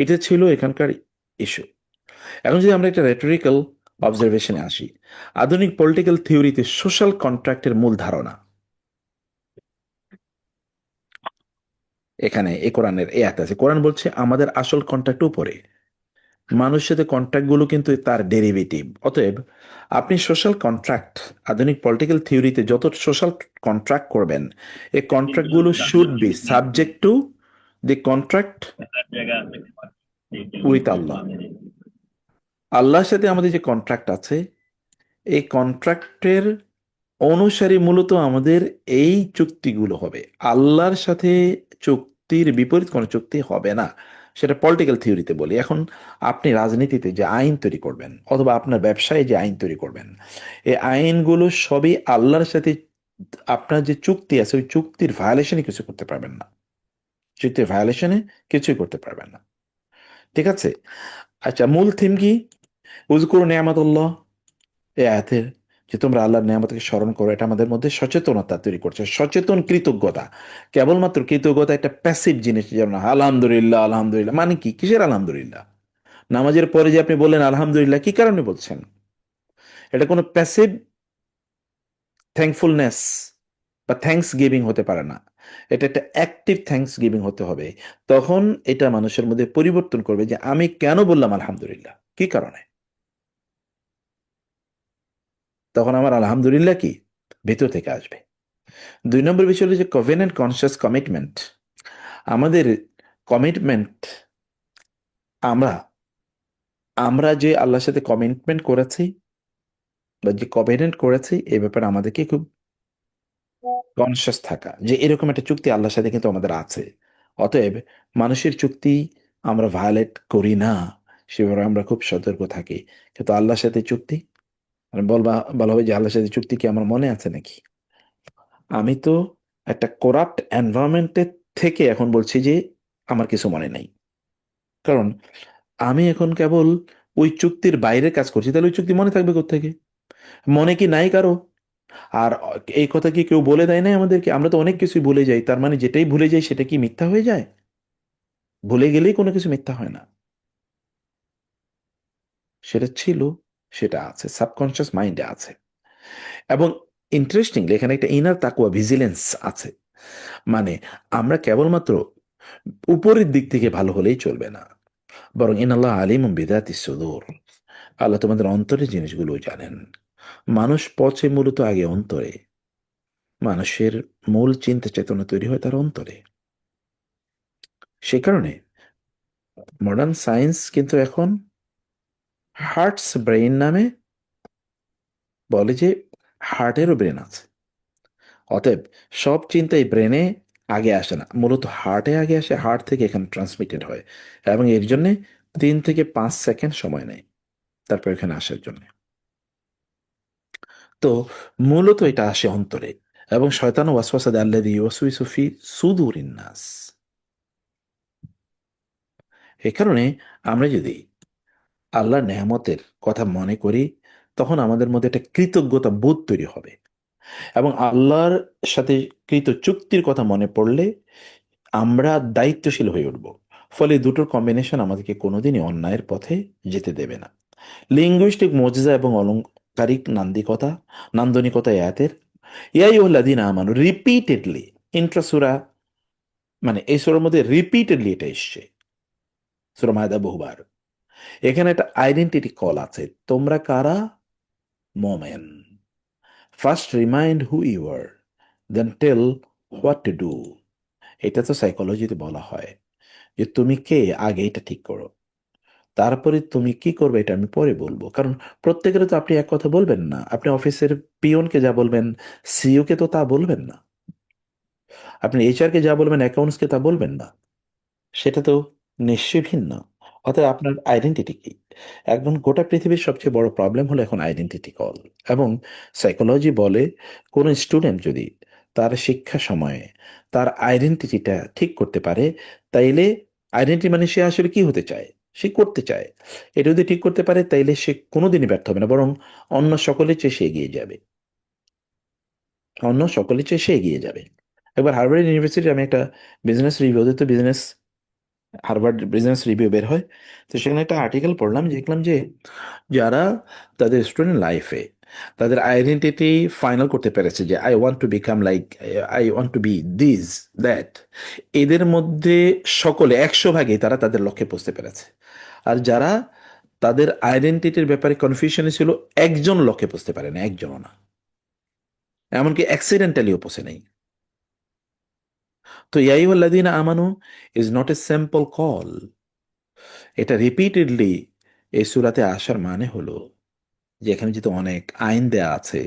Speaker 1: এটা ছিল এখানকার ইস্যু। এখন যদি আমরা একটা রেটরিক্যাল অবজারভেশনে আসি, আধুনিক পলিটিক্যাল থিওরিতে সোশ্যাল কন্ট্রাক্টের মূল ধারণা এখানে এই কোরআনের এই আয়াতে আছে। কোরআন বলছে আমাদের আসল কন্ট্রাক্ট উপরে, মানুষের সাথে কন্ট্রাক্ট গুলো কিন্তু তার ডেরিভেটিভ। অতএব আপনি সোশ্যাল কন্ট্রাক্ট, আধুনিক পলিটিক্যাল থিওরিতে যত সোশ্যাল কন্ট্রাক্ট করবেন, এই কন্ট্রাক্ট গুলো should be subject to the contract with Allah. আল্লাহর সাথে আমাদের যে কন্ট্রাক্ট আছে, এই কন্ট্রাক্টের অনুসারী মূলত আমাদের এই চুক্তিগুলো হবে। আল্লাহর সাথে চুক্তির বিপরীত কোনো চুক্তি হবে না। সেটা পলিটিক্যাল থিওরিতে বলি। এখন আপনি রাজনীতিতে যে আইন তৈরি করবেন অথবা আপনার ব্যবসায় যে আইন তৈরি করবেন, এই আইনগুলো সবই আল্লাহর সাথে আপনার যে চুক্তি আছে ওই চুক্তির ভায়োলেশনে কিছু করতে পারবেন না। চুক্তির ভায়োলেশনে কিছুই করতে পারবেন না। ঠিক আছে? আচ্ছা, মূল থিম কি? উযকুরু নিয়ামাতাল্লাহ, এই আয়াতের যে তোমরা আল্লাহর নিয়ামতকে স্মরণ করো, এটা আমাদের মধ্যে সচেতনতা তৈরি করছে, সচেতন কৃতজ্ঞতা। কেবলমাত্র কৃতজ্ঞতা একটা প্যাসিভ জিনিস, যেমন আলহামদুলিল্লাহ আলহামদুলিল্লাহ মানে কি? কিসের আলহামদুলিল্লাহ? নামাজের পরে যে আপনি বললেন আলহামদুলিল্লাহ, কি কারণে বলছেন? এটা কোনো প্যাসিভ থ্যাঙ্কফুলনেস বা থ্যাঙ্কস গিভিং হতে পারে না। এটা একটা অ্যাক্টিভ থ্যাঙ্কস গিভিং হতে হবে। তখন এটা মানুষের মধ্যে পরিবর্তন করবে যে আমি কেন বললাম আলহামদুলিল্লাহ, কি কারণে। তখন আমার আলহামদুলিল্লাহ কি ভেতর থেকে আসবে। 2 নম্বর বিষয় হলো যে কভেনেন্ট কনসিয়াস কমিটমেন্ট। আমাদের কমিটমেন্ট, আমরা আমরা যে আল্লাহর সাথে কমিটমেন্ট করেছি বা যে কভেনেন্ট করেছি, এই ব্যাপারে আমাদেরকে খুব কনসিয়াস থাকা যে এরকম একটা চুক্তি আল্লাহর সাথে কিন্তু আমাদের আছে। অতএব মানুষের চুক্তি আমরা ভায়োলেট করি না, সে ব্যাপারে আমরা খুব সতর্ক থাকি। কিন্তু আল্লাহর সাথে চুক্তি, মানে বলা হবে যে আল্লাহর সাথে চুক্তি কি আমার মনে আছে নাকি? আমি তো একটা করাপ্ট এনভায়রনমেন্টের থেকে এখন বলছি যে আমার কিছু মনে নাই। কারণ আমি এখন কেবল ওই চুক্তির বাইরে কাজ করছি, তাহলে ওই চুক্তি মনে থাকবে কোত্থেকে? মনে কি নাই কারো? আর এই কথা কি কেউ বলে দেয় না আমাদেরকে? আমরা তো অনেক কিছুই ভুলে যাই। তার মানে যেটাই ভুলে যাই সেটা কি মিথ্যা হয়ে যায়? ভুলে গেলেই কোনো কিছু মিথ্যা হয় না। সেটা ছিল, সেটা আছে, সাবকনশিয়াস মাইন্ডে আছে। এবং ইন্টারেস্টিংলি এখানে একটা ইনার তাকওয়া ভিজিলেন্স আছে। মানে আমরা কেবলমাত্র উপরের দিক থেকে ভালো হলেই চলবে না, বরং ইনাল্লাহ আলিমুম বিদাতিস সুদূর, আল্লাহ তোমাদের অন্তরের জিনিসগুলো জানেন। মানুষ পচে মূলত আগে অন্তরে, মানুষের মূল চিন্তা চেতনা তৈরি হয় তার অন্তরে। সে কারণে মডার্ন সায়েন্স কিন্তু এখন হার্টস ব্রেইন নামে বলে যে হার্টেরও ব্রেন আছে। অতএব সব চিন্তাই ব্রেনে আগে আসে না, মূলত হার্টে আগে আসে, হার্ট থেকে এখানে ট্রান্সমিটেড হয়, এবং এর জন্য 3 থেকে 5 সেকেন্ড সময় নেয় তারপর এখানে আসার জন্য। তো মূলত এটা আসে অন্তরে, এবং শয়তান ওয়াসওয়াসা আল্লাযী ইউওয়াসওয়িসু ফি সুদুরিন নাস। এ কারণে আমরা যদি আল্লাহর নেয়ামতের কথা মনে করি, তখন আমাদের মধ্যে একটা কৃতজ্ঞতা বোধ তৈরি হবে, এবং আল্লাহর সাথে কৃত চুক্তির কথা মনে পড়লে আমরা দায়িত্বশীল হয়ে উঠব। ফলে দুটোর কম্বিনেশন আমাদেরকে কোনোদিনই অন্যায়ের পথে যেতে দেবে না। লিঙ্গুইস্টিক মজিজা এবং অলংকারিক নান্দনিকতা আয়াতের ইয়া আইয়ুহাল্লাযীনা আমানু রিপিটেডলি, ইন্ট্রাসূরা মানে এই সূরার মধ্যে রিপিটেডলি এটা এসছে, সূরা মায়দা বহুবার। এখানে একটা আইডেন্টিটি কল আছে, তোমরা কারা? মোমেন। First remind who you are, then tell what to do. এটা তো সাইকোলজিতে বলা হয় যে তুমি কে, আগে এটা ঠিক করো, তারপরে তুমি কি করবে এটা আমি পরে বলবো। কারণ প্রত্যেকের তো আপনি এক কথা বলবেন না, আপনি অফিসের পিয়নকে যা বলবেন সিইও কে তো তা বলবেন না, আপনি এইচআর কে যা বলবেন অ্যাকাউন্টসকে তা বলবেন না, সেটা তো নিশ্চয়ই ভিন্ন। অতএব আপনার আইডেন্টিটি কি? একদম গোটা পৃথিবীর সবচেয়ে বড় প্রবলেম হলো এখন আইডেন্টিটি কল। এবং সাইকোলজি বলে কোনো স্টুডেন্ট যদি তার শিক্ষা সময়ে তার আইডেন্টিটিটা ঠিক করতে পারে, তাইলে আইডেন্টিটি মানে সে আসলে কি হতে চায়, সে করতে চায়, এটা যদি ঠিক করতে পারে তাইলে সে কোনোদিনই ব্যর্থ হবে না, বরং অন্য সকলের চেয়ে সে এগিয়ে যাবে, অন্য সকলের চেয়ে সে এগিয়ে যাবে। একবার হার্ভার্ড ইউনিভার্সিটি আমি একটা বিজনেস রিভিউ দিত, বিজনেস হার্ভার্ড বিজনেস রিভিউ বের হয়, তো সেখানে একটা আর্টিকেল পড়লাম, দেখলাম যে যারা তাদের স্টুডেন্ট লাইফে তাদের আইডেন্টিটি ফাইনাল করতে পেরেছে যে I want to become like, I want to be this that, এদের মধ্যে সকলে 100 ভাগই তারা তাদের লক্ষ্যে পৌঁছতে পেরেছে। আর যারা তাদের আইডেন্টিটির ব্যাপারে কনফিউশনে ছিল, একজন লক্ষ্যে পৌঁছতে পারে না, একজনও না, এমনকি অ্যাক্সিডেন্টালিও পৌঁছে নেই। তো ইয়া আইয়ুহাল্লাযীনা আমানু is not a simple call, এটা রিপিটেডলি এই সূরাতে আসার মানে হলো যে এখানে যেহেতু অনেক আইন দেয়া আছে,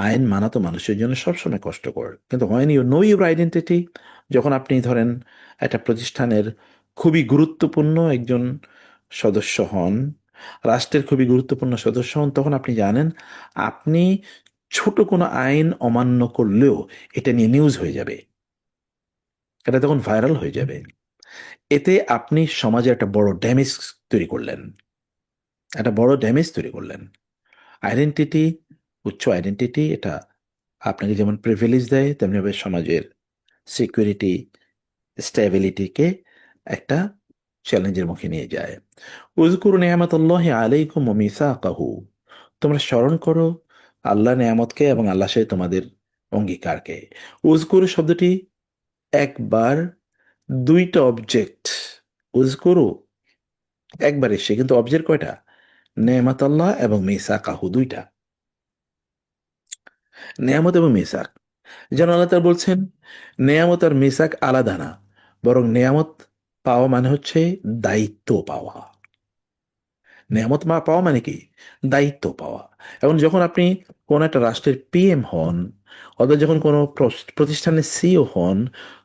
Speaker 1: আইন মানা তো মানুষের জন্য সবসময় কষ্টকর, কিন্তু when you know your identity, যখন আপনি ধরেন একটা প্রতিষ্ঠানের খুবই গুরুত্বপূর্ণ একজন সদস্য হন, রাষ্ট্রের খুবই গুরুত্বপূর্ণ সদস্য হন, তখন আপনি জানেন আপনি ছোট কোনো আইন অমান্য করলেও এটা নিয়ে নিউজ হয়ে যাবে, এটা তখন ভাইরাল হয়ে যাবে। এতে আপনি সমাজে একটা বড় ড্যামেজ তৈরি করলেন, একটা বড় ড্যামেজ তৈরি করলেন। আইডেন্টিটি, উচ্চ আইডেন্টিটি, এটা আপনাকে যেমন প্রিভিলেজ দেয়, তেমনিভাবে সমাজের সিকিউরিটি, স্টেবিলিটিকে একটা চ্যালেঞ্জের মুখে নিয়ে যায়। উযকুরু নি'মাতাল্লাহি আলাইকুম ওয়া মিসাকাহু, তোমরা স্মরণ করো আল্লাহ নেয়ামতকে এবং আল্লাহর সাথে তোমাদের অঙ্গীকারকে। উযকুরু শব্দটি একবার, দুইটা অবজেক্ট। উযকুরু একবার এসে, কিন্তু অবজেক্ট কয়টা? নেয়ামাতাল্লাহ এবং মিসাকাহু, দুইটা, নেয়ামত এবং মিসাক। যেন আল্লাহ তাআলা বলছেন নেয়ামত আর মিসাক আলাদা না, বরং নেয়ামত পাওয়া মানে হচ্ছে দায়িত্ব পাওয়া। নেয়ামত পাওয়া মানে কি? দায়িত্ব পাওয়া। এবং যখন আপনি কোন একটা রাষ্ট্রের পিএম হন, অথবা যখন কোনো প্রতিষ্ঠানের সিইও হন,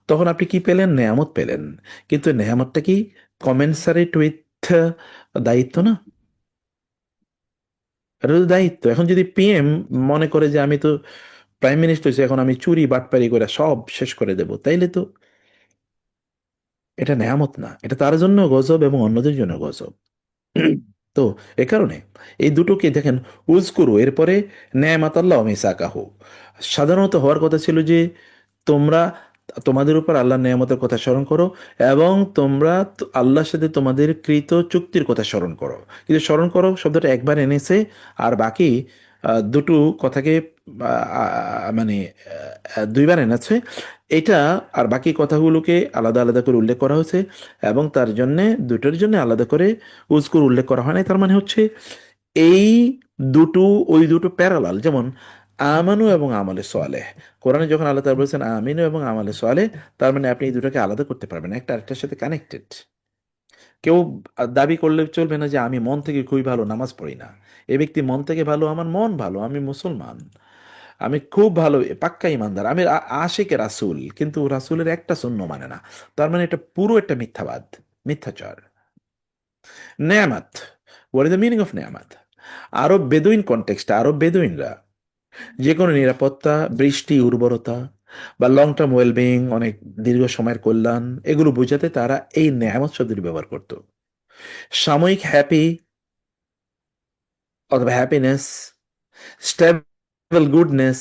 Speaker 1: তখন আপনি কি পেলেন? নেয়ামত পেলেন। কিন্তু নেয়ামতটা কি কমেন্সারেট উইথ দায়িত্ব না? এটা তো দায়িত্ব। এখন যদি পিএম মনে করে যে আমি তো প্রাইম মিনিস্টার হয়েছি, এখন আমি চুরি বাটপারি করে সব শেষ করে দেব, তাইলে তো এটা নেয়ামত না, এটা তার জন্য গজব এবং অন্যদের জন্য গজব। তো এ কারণে এই দুটোকে দেখেন, উজকুরু এরপরে নেয়ামাতাল্লাহ মিসাকাহু, সাধারণত হওয়ার কথা ছিল যে তোমরা তোমাদের উপর আল্লাহর নেয়ামতের কথা স্মরণ করো, এবং তোমরা আল্লাহর সাথে তোমাদের কৃত চুক্তির কথা স্মরণ করো। কিন্তু স্মরণ করো শব্দটা একবার এনেছে, আর বাকি দুটো কথাকে মানে দুইবার এনেছে এটা, আর বাকি কথাগুলোকে আলাদা আলাদা করে উল্লেখ করা হয়েছে, এবং তার জন্যে দুটোর জন্য আলাদা করে উজকুর উল্লেখ করা হয় না। তার মানে হচ্ছে এই দুটো, ওই দুটো প্যারালাল, যেমন আমানু এবং আমলে সোয়ালেহ। কোরআনে যখন আল্লাহ তাআলা বলেছেন আমিনু এবং আমলে সোয়ালেহ, তার মানে আপনি এই দুটোকে আলাদা করতে পারবেন না, একটা আরেকটার সাথে কানেক্টেড। কেউ দাবি করলে চলবে না যে আমি মন থেকে খুবই ভালো নামাজ পড়ি না। এ ব্যক্তি মন থেকে ভালো, আমার মন ভালো, আমি মুসলমান, আমি খুব ভালো পাক্কা ইমানদার, আমি আশিকে রাসূল, কিন্তু রাসূলের একটা সুন্নাহ মানে না। তার মানে এটা পুরো একটা মিথ্যাবাদ, মিথ্যাচার। নেয়ামাত, what is the meaning of নেয়ামাত? আরব বেদুইন কনটেক্সটে আরব বেদুইনরা যে কোনো নিরাপত্তা, বৃষ্টি, উর্বরতা বা লং টার্ম ওয়েলবিং, অনেক দীর্ঘ সময়ের কল্যাণ, এগুলো বোঝাতে তারা এই নেয়ামত শব্দটি ব্যবহার করত। সাময়িক হ্যাপি অথবা হ্যাপিনেস, স্টেবল গুডনেস,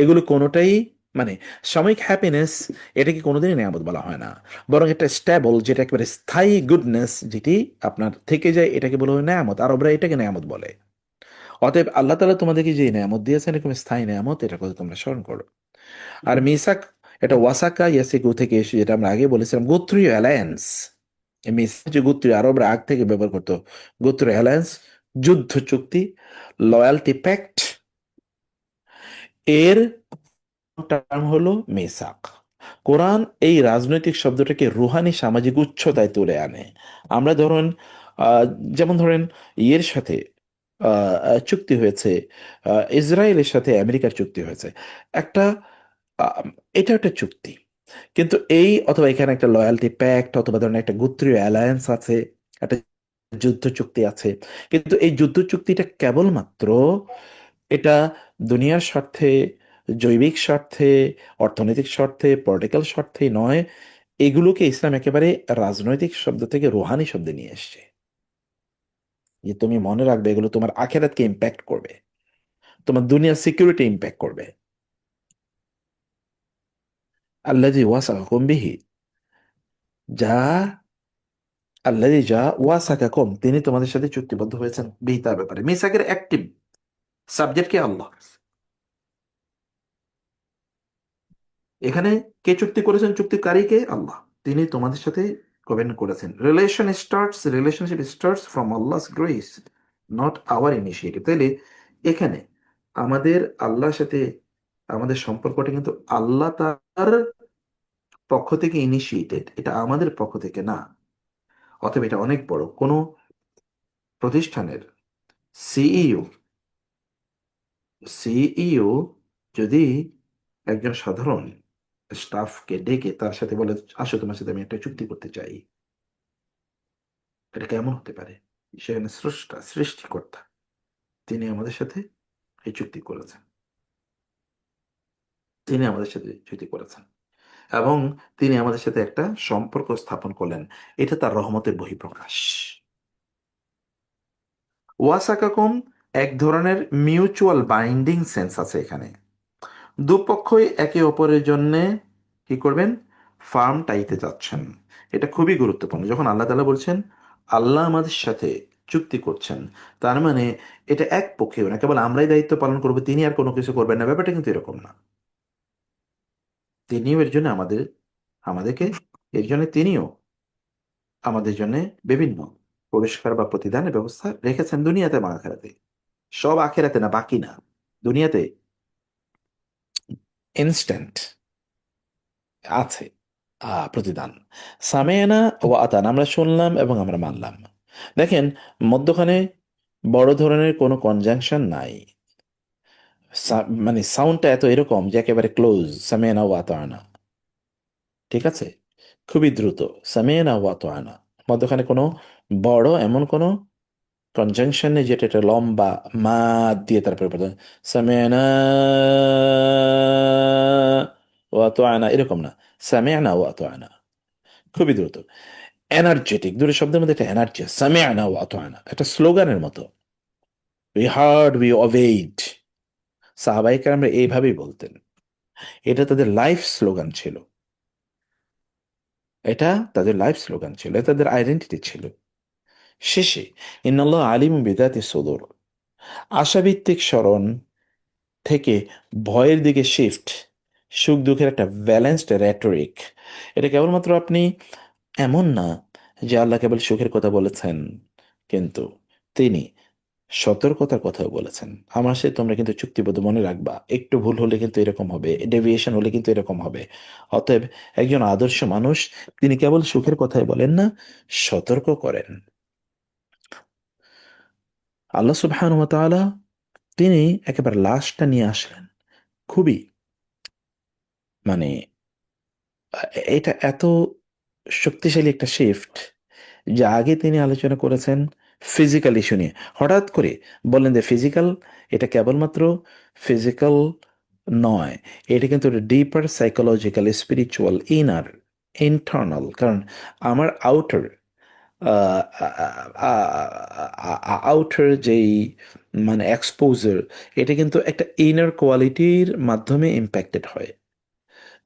Speaker 1: এগুলো কোনোটাই মানে সাময়িক হ্যাপিনেস, এটাকে কোনোদিনই নেয়ামত বলা হয় না। বরং এটা স্টেবল, যেটা একেবারে স্থায়ী গুডনেস, যেটি আপনার থেকে যায়, এটাকে বলা হয় নেয়ামত। আরবরা এটাকে নেয়ামত বলে। অতএব আল্লাহ তাআলা তোমাদেরকে যে নেয়ামত দিয়েছেন, এরকম স্থায়ী নেয়ামত, এটা কথা তোমরা স্মরণ করো। আর মিসাক, এটা ওয়াসাকা ইয়াসিকু থেকে এসে, যেটা আমরা আগে বলেছিলাম, গোত্রীয় অ্যালায়েন্স। মিসাক যে গোত্রীয়, আরবরা আগ থেকে ব্যবহার করতো। গোত্রীয় অ্যালায়েন্স, যুদ্ধ চুক্তি, লয়ালটি প্যাক্ট, এর টার্ম হলো মেসাক। কোরআন এই রাজনৈতিক শব্দটাকে রুহানি সামাজিক উচ্চতায় তুলে আনে। আমরা ধরুন, আহ, যেমন ধরেন ইয়ের সাথে চুক্তি হয়েছে, ইসরায়েলের সাথে আমেরিকার চুক্তি হয়েছে, একটা আহ, এটা একটা চুক্তি। কিন্তু এই, অথবা এখানে একটা লয়ালটি প্যাক্ট, অথবা ধরেন একটা গোত্রীয় অ্যালায়েন্স আছে, একটা যুদ্ধ চুক্তি আছে। কিন্তু এই যুদ্ধ চুক্তিটা কেবলমাত্র এটা দুনিয়ার স্বার্থে, জৈবিক স্বার্থে, অর্থনৈতিক স্বার্থে, পলিটিক্যাল স্বার্থে নয়। এগুলোকে ইসলাম একেবারে রাজনৈতিক শব্দ থেকে রুহানি শব্দে নিয়ে এসেছে, যে তুমি মনে রাখবে এগুলো তোমার আখেরাতকে ইম্প্যাক্ট করবে, তোমার দুনিয়ার সিকিউরিটি ইম্প্যাক্ট করবে। আল্লাযী ওয়াসাকাকুম বিহি, যা আল্লাযী যা ওয়াসাকাকুম, তিনি তোমাদের সাথে চুক্তিবদ্ধ হয়েছেন বিহি, তার ব্যাপারে। মিসাকের অ্যাক্টিভ সাবজেক্ট কে? আল্লাহ। এখানে কে চুক্তি করেছেন? চুক্তিকারীকে আল্লাহ, তিনি তোমাদের সাথে কভেন্যান্ট করেছেন। Relationship starts from আল্লাহস grace, not our initiative. তাইলে এখানে আমাদের আল্লাহর সাথে আমাদের সম্পর্কটা কিন্তু আল্লাহ তার পক্ষ থেকে ইনিশিয়েটেড, এটা আমাদের পক্ষ থেকে না। অতএব এটা অনেক বড়। কোনো প্রতিষ্ঠানের সিইও সিইও যদি একজন সাধারণ স্টাফকে ডেকে তার সাথে বলে, আসো তোমার সাথে আমি একটা চুক্তি করতে চাই, এটা কেমন হতে পারে? সেখানে স্রষ্টা, সৃষ্টিকর্তা, তিনি আমাদের সাথে এই চুক্তি করেছেন, তিনি আমাদের সাথে চুক্তি করেছেন, এবং তিনি আমাদের সাথে একটা সম্পর্ক স্থাপন করলেন। এটা তার রহমতের বহিঃপ্রকাশ। ওয়াসাকাকুম, এক ধরনের মিউচুয়াল বাইন্ডিং সেন্স আছে এখানে। দুপক্ষই একে অপরের জন্য কি করবেন? ফার্ম টাইতে যাচ্ছেন। এটা খুবই গুরুত্বপূর্ণ। যখন আল্লাহ তাআলা বলছেন আল্লাহ আমাদের সাথে চুক্তি করছেন, তার মানে এটা এক পক্ষেও না, কেবল আমরাই দায়িত্ব পালন করবো, তিনি আর কোনো কিছু করবেন না, ব্যাপারটা কিন্তু এরকম না। তিনিও এর জন্য আমাদেরকে, এর জন্য তিনিও আমাদের জন্য বিভিন্ন পুরস্কার বা প্রতিদানের ব্যবস্থা রেখেছেন, দুনিয়াতে বা আখেরাতে। সব আখেরাতে না, বাকি না, দুনিয়াতে ইনস্ট্যান্ট আছে প্রতিদান। সামেনা ও আতান, আমরা শুনলাম এবং আমরা মানলাম। দেখেন, মধ্যখানে বড় ধরনের কোনো কনজাংশন নাই। মানে সাউন্ডটা এত এরকম যে একেবারে ক্লোজ, সামেনা ও আতানা, ঠিক আছে, খুবই দ্রুত, সামেনা ও আতানা। মধ্যখানে কোনো বড় এমন কোনো কনজাংশন নেই যেটা একটা লম্বা মা দিয়ে তারপরে প্রথমে সামেনা ও আতানা, এরকম না, সামেনা ও আতানা, খুবই দ্রুত, এনার্জেটিক। দুটো শব্দের মধ্যে একটা এনার্জি, সামিআনা ওয়া আতানা, একটা স্লোগানের মতো। We heard, we obeyed. সাহাবায়ে কেরামরা এইভাবেই বলতেন, এটা তাদের লাইফ স্লোগান ছিল, এটা তাদের লাইফ স্লোগান ছিল, এটা তাদের আইডেন্টিটি ছিল। শেষে ইন্নাল্লাহ আলিম বিদাতি সুদূর, আশাভিত্তিক স্মরণ থেকে ভয়ের দিকে শিফট, সুখ দুঃখের একটা ব্যালেন্সড রেটরিক। এটা কেবলমাত্র আপনি, এমন না যে আল্লাহ কেবল সুখের কথা বলেছেন, কিন্তু তিনি সতর্কতার কথাও বলেছেন। আমার সাথে তোমরা কিন্তু চুক্তিবদ্ধ, মনে রাখবা, একটু ভুল হলে কিন্তু এরকম হবে, ডেভিয়েশন হলে কিন্তু এরকম হবে। অতএব একজন আদর্শ মানুষ তিনি কেবল সুখের কথাই বলেন না, সতর্ক করেন। আল্লাহ সুবহানাহু ওয়া তাআলা তিনি একেবারে লাশটা নিয়ে আসলেন। খুবই, মানে এটা এত শক্তিশালী একটা শিফট, যে আগে তিনি আলোচনা করেছেন ফিজিক্যাল ইস্যু নিয়ে, হঠাৎ করে বললেন যে ফিজিক্যাল, এটা কেবলমাত্র ফিজিক্যাল নয়, এটা কিন্তু ডিপার সাইকোলজিক্যাল, স্পিরিচুয়াল, ইনার, ইন্টারনাল। কারণ আমার আউটার আউটার যেই মানে এক্সপোজার, এটা কিন্তু একটা ইনার কোয়ালিটির মাধ্যমে ইম্প্যাক্টেড হয়।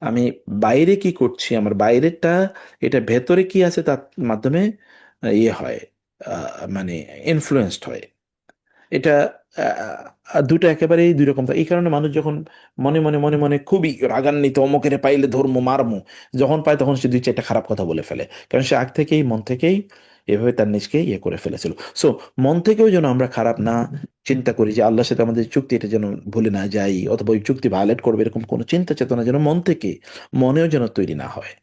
Speaker 1: আমি বাইরে কি করছি, আমার বাইরেরটা, এটা ভেতরে কি আছে তার মাধ্যমে ইয়ে হয়, মানে ইনফ্লুয়েসড হয়। এটা দুটো একেবারেই দুই রকম। এই কারণে মানুষ যখন মনে মনে মনে মনে খুবই রাগান্বিত, অমুকের পাইলে ধর্ম মারমু, যখন পায় তখন সে দুই চারটা খারাপ কথা বলে ফেলে। কারণ সে আগ থেকেই, মন থেকেই এভাবে তার নিজকে ইয়ে করে ফেলেছিল। সো মন থেকেও যেন আমরা খারাপ না চিন্তা করি, যে আল্লাহর সাথে আমাদের চুক্তি, এটা যেন ভুলে না যাই, অথবা ওই চুক্তি ভায়োলেট করবে, এরকম কোনো চিন্তা চেতনা যেন মন থেকে, মনেও যেন তৈরি না হয়।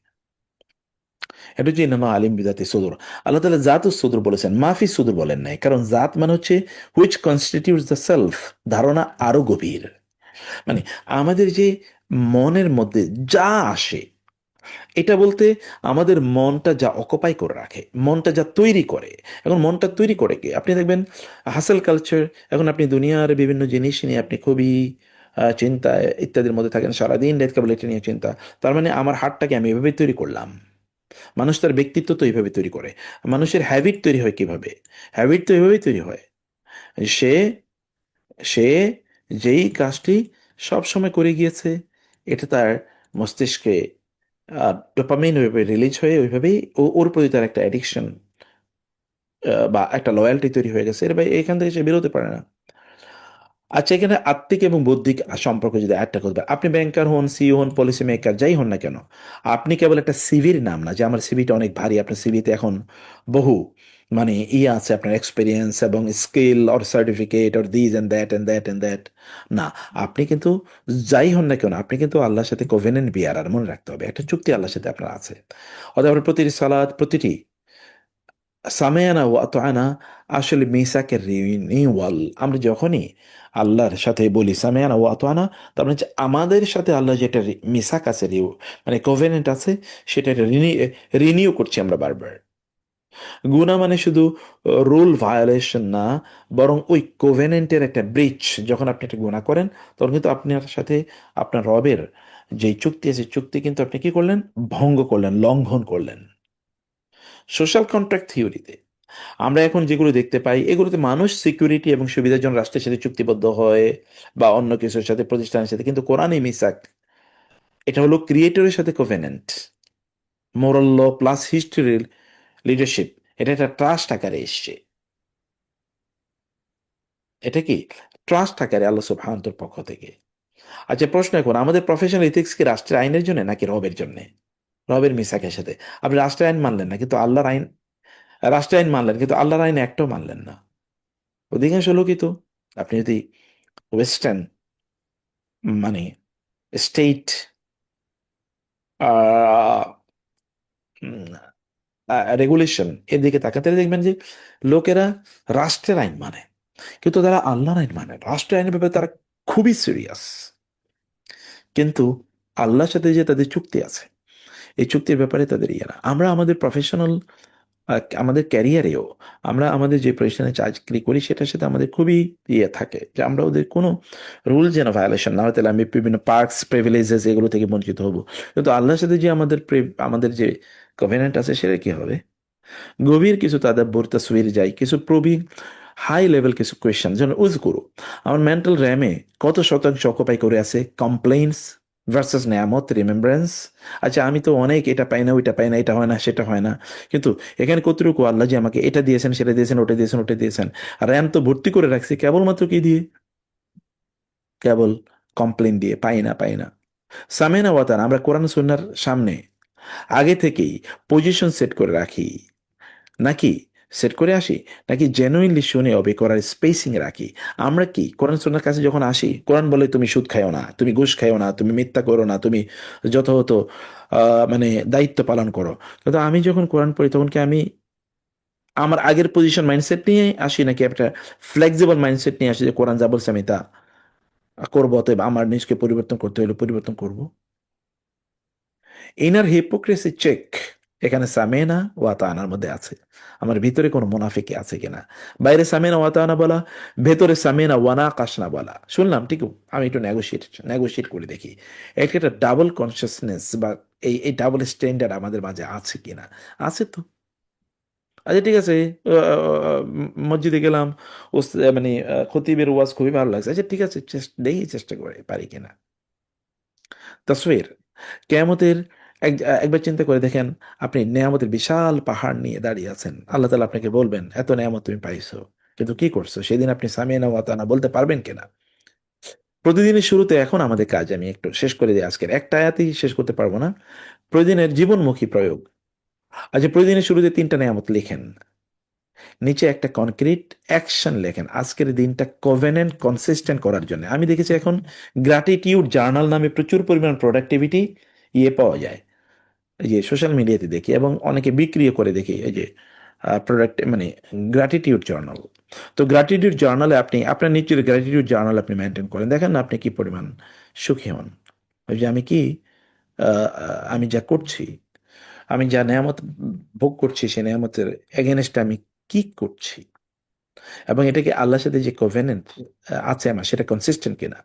Speaker 1: এটা হচ্ছে ইন্নামা আলিম বিদাতি সুদূর। আল্লাহ তাআলা জাত সুদূর বলেছেন, মাফি সুদূর বলেন নাই। কারণ জাত মানে হচ্ছে হুইচ কনস্টিটিউটস দ্য সেলফ, ধারণা আরো গভীর। মানে আমাদের যে মনের মধ্যে যা আসে, এটা বলতে আমাদের মনটা যা অকুপাই করে রাখে, মনটা যা তৈরি করে। এখন মনটা তৈরি করে কি, আপনি দেখবেন হাসেল কালচার, এখন আপনি দুনিয়ার বিভিন্ন জিনিস নিয়ে আপনি খুবই চিন্তায় ইত্যাদির মধ্যে থাকেন, সারাদিন রাত কেবল এটা নিয়ে চিন্তা। তার মানে আমার হার্টটাকে আমি এভাবে তৈরি করলাম। মানুষ তার ব্যক্তিত্ব তো এইভাবে তৈরি করে। মানুষের হ্যাবিট তৈরি হয় কিভাবে? হ্যাবিট তো এইভাবেই তৈরি হয়। সে সে যেই কাজটি সব সময় করে গিয়েছে, এটা তার মস্তিষ্কে ডোপামিন ওইভাবে রিলিজ হয়ে ওইভাবেই ওর প্রতি তার একটা অ্যাডিকশন বা একটা লয়্যালটি তৈরি হয়ে গেছে। এর বাইরে এখান থেকে সে বেরোতে পারে না। আচ্ছা, এখানে আত্মিক এবং বৌদ্ধিক সম্পর্ক যদি একটা করবে, আপনি ব্যাংকার হন, সিইও হন, পলিসি মেকার, যাই হন না কেন, আপনি কেবল একটা সিভির নাম না, যে আমার সিভিটা অনেক ভারী, আপনার সিভিতে এখন বহু মানে ইয়ে আছে, আপনার এক্সপিরিয়েন্স এবং skill or certificate or this and that and that and that. না, আপনি কিন্তু যাই হন না কেন, আপনি কিন্তু আল্লাহর সাথে কোভেনেন্ট বিয়ারার, মনে রাখতে হবে একটা চুক্তি আল্লাহর সাথে আপনার আছে। অতএব আপনার প্রতিটি সালাত, প্রতিটি সামেয়ানা ও আতআনা আসলে মিসাকের রিনিউয়াল। আমরা যখনই আল্লাহর সাথে বলি সামেয়ানা ও আতআনা, তার মানে হচ্ছে আমাদের সাথে আল্লাহ যেটা মিসাক আছে, মানে কোভেনেন্ট আছে, সেটা রিনিউ করছি আমরা বারবার। গুনাহ মানে শুধু রুল ভায়োলেশন না, বরং ওই কোভেনেন্টের একটা ব্রিচ। যখন আপনি একটা গুনাহ করেন, তখন কিন্তু আপনার সাথে আপনার রবের যেই চুক্তি আছে, চুক্তি কিন্তু আপনি কি করলেন, ভঙ্গ করলেন, লঙ্ঘন করলেন। সোশ্যাল কন্ট্রাক্ট থিওরিতে আমরা এখন যেগুলো দেখতে পাই, এগুলোতে মানুষ সিকিউরিটি এবং সুবিধার জন্য রাষ্ট্রের সাথে চুক্তিবদ্ধ হয়, বা অন্য কিছুর সাথে, প্রতিষ্ঠানের সাথে। কিন্তু কোরআনে মিসাক, এটা হলো ক্রিয়েটরের সাথে কোভেনেন্ট, মোরাল ল প্লাস হিস্ট্রির লিডারশিপ। এটা একটা ট্রাস্ট আকারে এসছে। এটা কি ট্রাস্ট আকারে আল্লাহ সুবহানাহুর পক্ষ থেকে। আচ্ছা, প্রশ্ন এখন, আমাদের প্রফেশনাল এথিক্স কি রাষ্ট্রের আইনের জন্য নাকি রবের জন্য? রবের মিসাকের সাথে। আপনি রাষ্ট্রের আইন মানলেন না, কিন্তু আল্লাহর আইন, রাষ্ট্রের আইন মানলেন কিন্তু আল্লাহর আইন একটাও মানলেন না। অধিকাংশ লোকই তো, আপনি যদি ওয়েস্টার্ন মানে স্টেট রেগুলেশন এর দিকে তাকাতে দেখবেন যে লোকেরা রাষ্ট্রের আইন মানে, কিন্তু তারা আল্লাহর আইন মানে। রাষ্ট্রের আইনের ব্যাপারে তারা খুবই সিরিয়াস, কিন্তু আল্লাহর সাথে যে তাদের চুক্তি আছে, এই চুক্তির ব্যাপারে তাদের ইয়ে না। আমরা আমাদের প্রফেশনাল, আমাদের ক্যারিয়ারেও, আমরা আমাদের যে প্রতিষ্ঠানে চাকরি করি, সেটার সাথে আমাদের খুবই ইয়ে থাকে, যে আমরা ওদের কোনো রুল যেন ভায়োলেশন না হয়, তাহলে আমি বিভিন্ন পার্কস প্রিভিলেজেস এগুলো থেকে বঞ্চিত হব। কিন্তু আল্লাহর সাথে যে আমাদের আমাদের যে কভেনেন্ট আছে, সেটা কি হবে? গভীর কিছু তাদাব্বুর তাসবির যাই, কিছু প্রবীণ হাই লেভেল কিছু কোয়েশ্চেন, যেন উজ করো আমার মেন্টাল র্যামে কত শতাংশ অকুপাই করে আছে কমপ্লেইন্স, ভার্সাস নেয়ামত, রিমেম্ব্রেন্স। আচ্ছা, আমি তো অনেক এটা পাই না, ওইটা পাই না, এটা হয় না, সেটা হয় না, কিন্তু এখানে কতটুকু আল্লাহ যে আমাকে এটা দিয়েছেন, সেটা দিয়েছেন, ওটা দিয়েছেন, ওটা দিয়েছেন, আর র্যাম তো ভর্তি করে রাখছি কেবলমাত্র কি দিয়ে? কেবল কমপ্লেন দিয়ে, পাই না, পাই না। সামেনা ওয়াতান, আমরা কোরআন সুন্নাহর সামনে আগে থেকেই পজিশন সেট করে রাখি, নাকি সেট করে আসি, নাকি জেনুইনলি শুনে অবে করার স্পেসিং রাখি? আমরা কি কোরআন সুন্নাহর কাছে যখন আসি, কোরআন বলে তুমি সুদ খাইও না, তুমি ঘুষ খাইও না, তুমি মিথ্যা করো না, তুমি যথাযথ মানে দায়িত্ব পালন করো, কিন্তু আমি যখন কোরআন পড়ি তখন কি আমি আমার আগের পজিশন মাইন্ডসেট নিয়ে আসি, নাকি একটা ফ্লেক্সিবল মাইন্ডসেট নিয়ে আসি যে কোরআন যা বলছে আমি তা করবো, অতএব আমার নিজকে পরিবর্তন করতে হলে পরিবর্তন করব? ইনার হিপোক্রেসি চেক এখানে সামেনা ও আতানার মধ্যে আছে। আমার ভিতরে কোনো মুনাফিকি আছে কিনা? বাইরে সামেনা ও আতানা বলা, ভেতরে সামেনা ওয়ানা কাশনা বলা, শুনলাম ঠিক, আমি একটু নেগোশিয়েট করে দেখি। একটা ডাবল কনসিয়াসনেস বা এই ডাবল স্ট্যান্ডার্ড আমাদের মাঝে আছে কিনা? আছে তো। আচ্ছা ঠিক আছে, মসজিদে গেলাম, মানে খতিবের ওয়াজ খুবই ভালো লাগছে, আচ্ছা ঠিক আছে, দেখি চেষ্টা করে পারি কিনা। তসবির কেয়ামতের একবার চিন্তা করে দেখেন, আপনি নেয়ামতের বিশাল পাহাড় নিয়ে দাঁড়িয়ে আছেন, আল্লাহ তালা আপনাকে বলবেন এত নেয়ামত তুমি পাইছো, কিন্তু কি করছো সেদিন? আপনি সামিয়ানা ওয়াতানা বলতে পারবেন কিনা? প্রতিদিনের শুরুতে এখন আমাদের কাজ, আমি একটু শেষ করে দিই, আজকের একটা আয়াতেই শেষ করতে পারবো না, প্রতিদিনের জীবনমুখী প্রয়োগ। আচ্ছা, প্রতিদিনের শুরুতে 3টা নেয়ামত লিখেন, নিচে একটা কনক্রিট অ্যাকশন লেখেন আজকের দিনটা কোভেনেন্ট কনসিস্টেন্ট করার জন্য। আমি দেখেছি এখন গ্র্যাটিটিউড জার্নাল নামে প্রচুর পরিমাণ প্রোডাক্টিভিটি পাওয়া যায়, এই যে সোশ্যাল মিডিয়াতে দেখি, এবং অনেকে বিক্রিও করে দেখি, এই যে প্রোডাক্ট মানে গ্র্যাটিটিউড জার্নাল। তো গ্র্যাটিটিউড জার্নালে আপনি আপনার নিজের গ্র্যাটিটিউড জার্নাল আপনি মেনটেন করেন, দেখেন না আপনি কি পরিমাণ সুখী হন। ওই যে আমি কি আমি যা করছি, আমি যা নেয়ামত ভোগ করছি, সে নেয়ামতের এগেনস্টে আমি কি করছি, এবং এটাকে আল্লাহর সাথে যে কোভেনেন্ট আছে আমার, সেটা কনসিস্টেন্ট কিনা।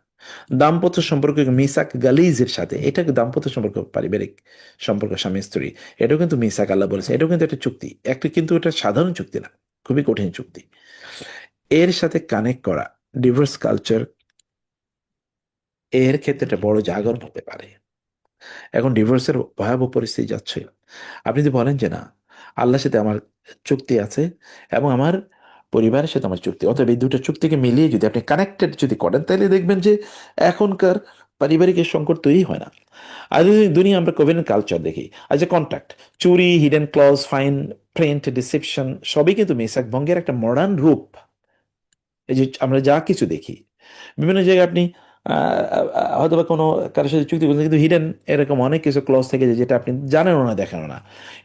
Speaker 1: দাম্পত্য সম্পর্ক মিসাক গালিজের সাথে, এটা দাম্পত্য সম্পর্ক, পারিবারিক সম্পর্ক, স্বামী স্ত্রী, এটাও কিন্তু মিসাক, আল্লাহ বলেছে এটাও কিন্তু একটা চুক্তি, একটা, কিন্তু এটা সাধারণ চুক্তি না, খুবই কঠিন চুক্তি। এর সাথে কানেক্ট করা ডিভোর্স কালচার, এর ক্ষেত্রে একটা বড় জাগরণ হতে পারে। এখন ডিভোর্সের ভয়াবহ পরিস্থিতি যাচ্ছে, আপনি যদি বলেন যে না, আল্লাহর সাথে আমার চুক্তি আছে এবং আমার পরিবারের সাথে আমার চুক্তি, অতএব এই দুটো চুক্তিকে মিলিয়ে যদি আপনি কানেক্টেড যদি করেন, তাহলে দেখবেন যে এখনকার পারিবারিক এই সংকট তৈরি হয় না। আর যদি দুনিয়া আমরা কোভেনেন্ট কালচার দেখি, আজ এ কন্ট্রাক্ট, চুরি, hidden clause, fine print, deception, সবই কিন্তু মেসাক ভঙ্গের একটা মডার্ন রূপ। এই যে আমরা যা কিছু দেখি বিভিন্ন জায়গায়, আপনি হয়তো বা কোনো কারোর সাথে চুক্তি করছেন, কিন্তু হিডেন এরকম অনেক কিছু ক্লজ থেকে যায় যেটা আপনি জানেনও না, দেখানো না।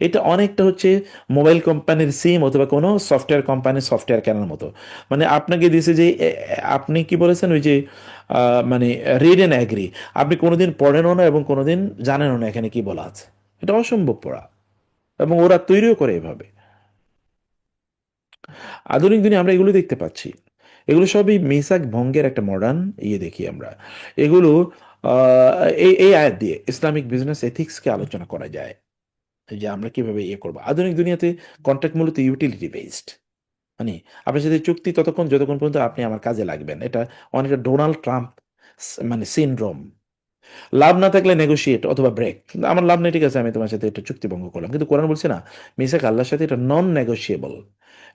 Speaker 1: এটা অনেকটা হচ্ছে মোবাইল কোম্পানির সিম অথবা কোনো সফটওয়্যার কোম্পানির সফটওয়্যার কেনার মতো। মানে আপনাকে দিয়েছে যে আপনি কি বলেছেন, ওই যে মানে রিড অ্যান্ড অ্যাগ্রি, আপনি কোনোদিন পড়েনও না এবং কোনোদিন জানেনও না এখানে কি বলা আছে। এটা অসম্ভব পড়া, এবং ওরা তৈরিও করে এভাবে। আধুনিক দিনে আমরা এগুলো দেখতে পাচ্ছি, এগুলো সবই মিসাক ভঙ্গের একটা মডার্ন দেখি আমরা। এগুলো এই আয়াত দিয়ে ইসলামিক বিজনেস এথিক্সকে আলোচনা করা যায়, যে আমরা কিভাবে করবো। আধুনিক দুনিয়াতে কন্ট্রাক্ট মূলত ইউটিলিটি বেসড, মানে আপনার সাথে চুক্তি ততক্ষণ যতক্ষণ পর্যন্ত আপনি আমার কাজে লাগবেন। এটা অনেকটা ডোনাল্ড ট্রাম্প মানে সিনড্রোম। লাভ না থাকলে নেগোশিয়েট অথবা ব্রেক, আমার লাভ নেই, ঠিক আছে, আমি তোমার সাথে একটা চুক্তি ভঙ্গ করলাম, কিন্তু কোরআন বলছে না, মিসাক আল্লাহর সাথে এটা নন নেগোশিয়েবল,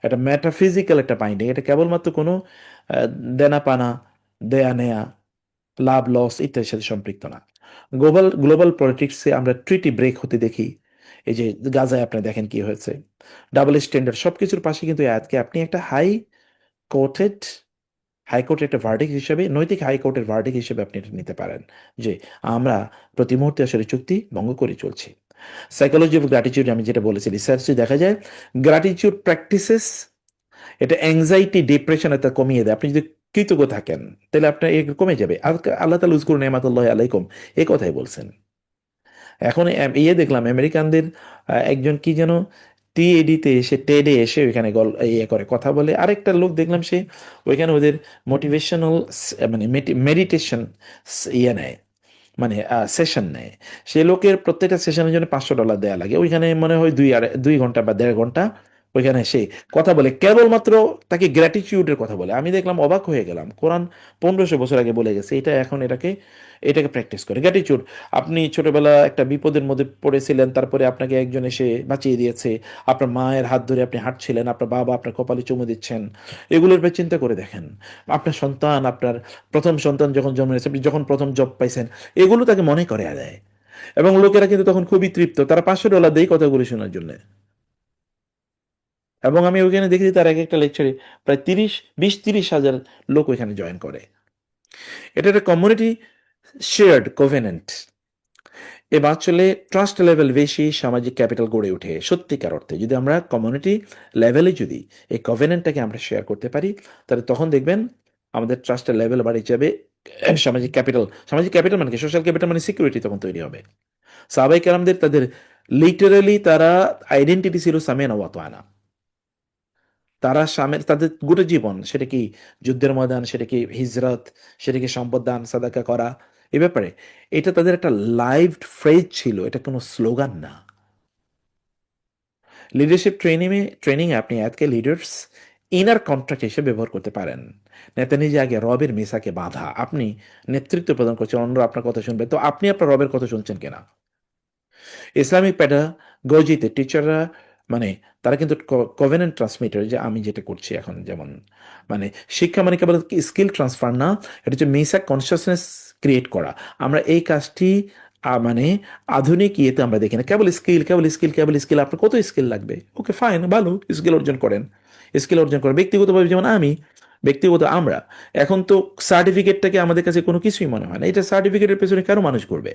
Speaker 1: এটা মেটাফিজিক্যাল একটা বাইন্ডিং, এটা কেবলমাত্র কোনো আহ, দেনা পানা, দেয়া নেয়া, লাভ লস ইত্যাদির সাথে সম্পৃক্ত না। গ্লোবাল গ্লোবাল পলিটিক্সে আমরা ট্রিটি ব্রেক হতে দেখি, এই যে গাজায় আপনি দেখেন কি হয়েছে, ডাবল স্ট্যান্ডার্ড, সবকিছুর পাশে কিন্তু এই আয়াতকে আপনি একটা কোর্টেড হাইকোর্টের একটা ভার্ডিক্ট হিসেবে, নৈতিক হাইকোর্টের ভার্ডিক্ট হিসেবে আপনি এটা নিতে পারেন, যে আমরা প্রতি মুহূর্তে আসলে চুক্তি ভঙ্গ করে চলছি। সাইকোলজি অফ গ্র্যাটিটিউড, আমি যেটা বলেছি, রিসার্চে দেখা যায় গ্র্যাটিটিউড প্র্যাকটিসেস এটা অ্যাংজাইটি, ডিপ্রেশন এটা কমিয়ে দেয়। আপনি যদি কৃতজ্ঞ থাকেন, তাহলে আপনার কমে যাবে। আল্লাহ তাআলা উযকুরু নি'মাতাল্লাহি আলাইকুম, এই কথাই বলছেন। এখন দেখলাম আমেরিকানদের একজন কি যেন টিএডিতে এসে, টেডে এসে ওইখানে করে কথা বলে, আরেকটা লোক দেখলাম সে ওইখানে ওদের মোটিভেশনাল মানে মেডিটেশন নেয়, মানে সেশন নেয়। সে লোকের প্রত্যেকটা সেশনের জন্য $500 দেওয়া লাগে, ওইখানে মনে হয় 2 ঘন্টা বা 1.5 ঘন্টা ওইখানে সে কথা বলে কেবলমাত্র তাকে গ্র্যাটিটিউডের কথা বলে। আমি দেখলাম, অবাক হয়ে গেলাম। কোরআন 1500 বছর আগে বলে গেছে, এটা এখন এটাকে প্র্যাকটিস করে গ্র্যাটিটিউড। আপনি ছোটবেলা একটা বিপদের মধ্যে পড়েছিলেন, তারপরে আপনাকে একজন এসে বাঁচিয়ে দিয়েছে, আপনার মায়ের হাত ধরে আপনি হাঁটছিলেন, আপনার বাবা আপনার কপালে চুমু দিচ্ছেন, এগুলোর উপর চিন্তা করে দেখেন। আপনার সন্তান, আপনার প্রথম সন্তান যখন জন্ম নিয়েছে, আপনি যখন প্রথম জব পাইছেন, এগুলো তাকে মনে করে দেয়। এবং লোকেরা কিন্তু তখন খুবই তৃপ্ত, তারা $500 দেয় কথাগুলি শোনার জন্য। এবং আমি ওইখানে দেখেছি তার এক একটা লেকচারে প্রায় 20-30 হাজার লোক ওইখানে জয়েন করে। এটা একটা কমিউনিটি শেয়ার্ড কোভেনেন্ট। এবার আসলে ট্রাস্ট লেভেল বেশি, সামাজিক ক্যাপিটাল গড়ে ওঠে সত্যিকার অর্থে যদি আমরা কমিউনিটি লেভেলে যদি এই কভেনেন্টটাকে আমরা শেয়ার করতে পারি, তাহলে তখন দেখবেন আমাদের ট্রাস্টের লেভেল বাড়িয়ে যাবে। সামাজিক ক্যাপিটাল মানে কি? সোশ্যাল ক্যাপিটাল মানে সিকিউরিটি তখন তৈরি হবে। সাহাবাই কেরামদের তাদের লিটারালি তারা আইডেন্টিটি ছিল সামিয়ানা ওয়া তাআনা। তারা তাদের গোটা জীবন, সেটা কি যুদ্ধের ময়দান, সেটা কি হিজরত, সেটা কি সম্পদ দান সাদাকা করা, এ ব্যাপারে এটা তাদের একটা লাইভ ফ্রেজ ছিল, এটা কোনো স্লোগান না। লিডারশিপ ট্রেনিংয়ে আপনি আজকে লিডার্স ইনার কন্ট্রাক্ট হিসেবে ব্যবহার করতে পারেন। নেতা নিজে আগে রবের মেসাকে বাঁধা, আপনি নেতৃত্ব প্রদান করছেন, অন্যরা আপনার কথা শুনবে, তো আপনি আপনার রবের কথা শুনছেন কিনা? ইসলামিক প্যাডাগজিতে টিচাররা মানে তারা কিন্তু কভেনেন্ট ট্রান্সমিটার, যে আমি যেটা করছি এখন, যেমন মানে শিক্ষা মানে কেবল স্কিল ট্রান্সফার না, এটা হচ্ছে মেসাক কনসিয়াসনেস ক্রিয়েট করা। আমরা এই কাজটি মানে আধুনিক ইয়েতে আমরা দেখি না, কেবল স্কিল। আপনার কত স্কিল লাগবে? ওকে ফাইন, ভালো স্কিল অর্জন করেন, ব্যক্তিগতভাবে যেমন আমরা এখন তো সার্টিফিকেটটাকে আমাদের কাছে কোনো কিছুই মনে হয় না, এটা সার্টিফিকেটের পেছনে কারো মানুষ করবে।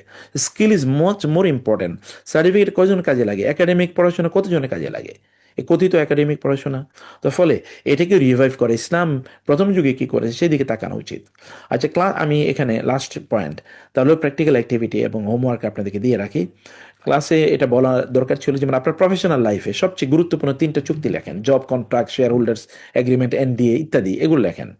Speaker 1: Skill is much more important. Certificate কজন কাজে লাগে? একাডেমিক পড়াশোনা কতজনের কাজে লাগে? এই কথিত একাডেমিক পড়াশোনা। তো ফলে এটাকে রিভাইভ করে ইসলাম প্রথম যুগে কি করে সেদিকে তাকানো উচিত। আচ্ছা, আমি এখানে লাস্ট পয়েন্ট, তাহলে প্র্যাকটিক্যাল অ্যাক্টিভিটি এবং হোমওয়ার্ক আপনাদেরকে দিয়ে রাখি। ক্লাসে এটা বলা দরকার ছিল, যেমন আপনার প্রফেশনাল লাইফে সবচেয়ে গুরুত্বপূর্ণ 3টা চুক্তি লেখেন: job contract, share holders agreement, NDA ইত্যাদি, এগুলো লেখেন।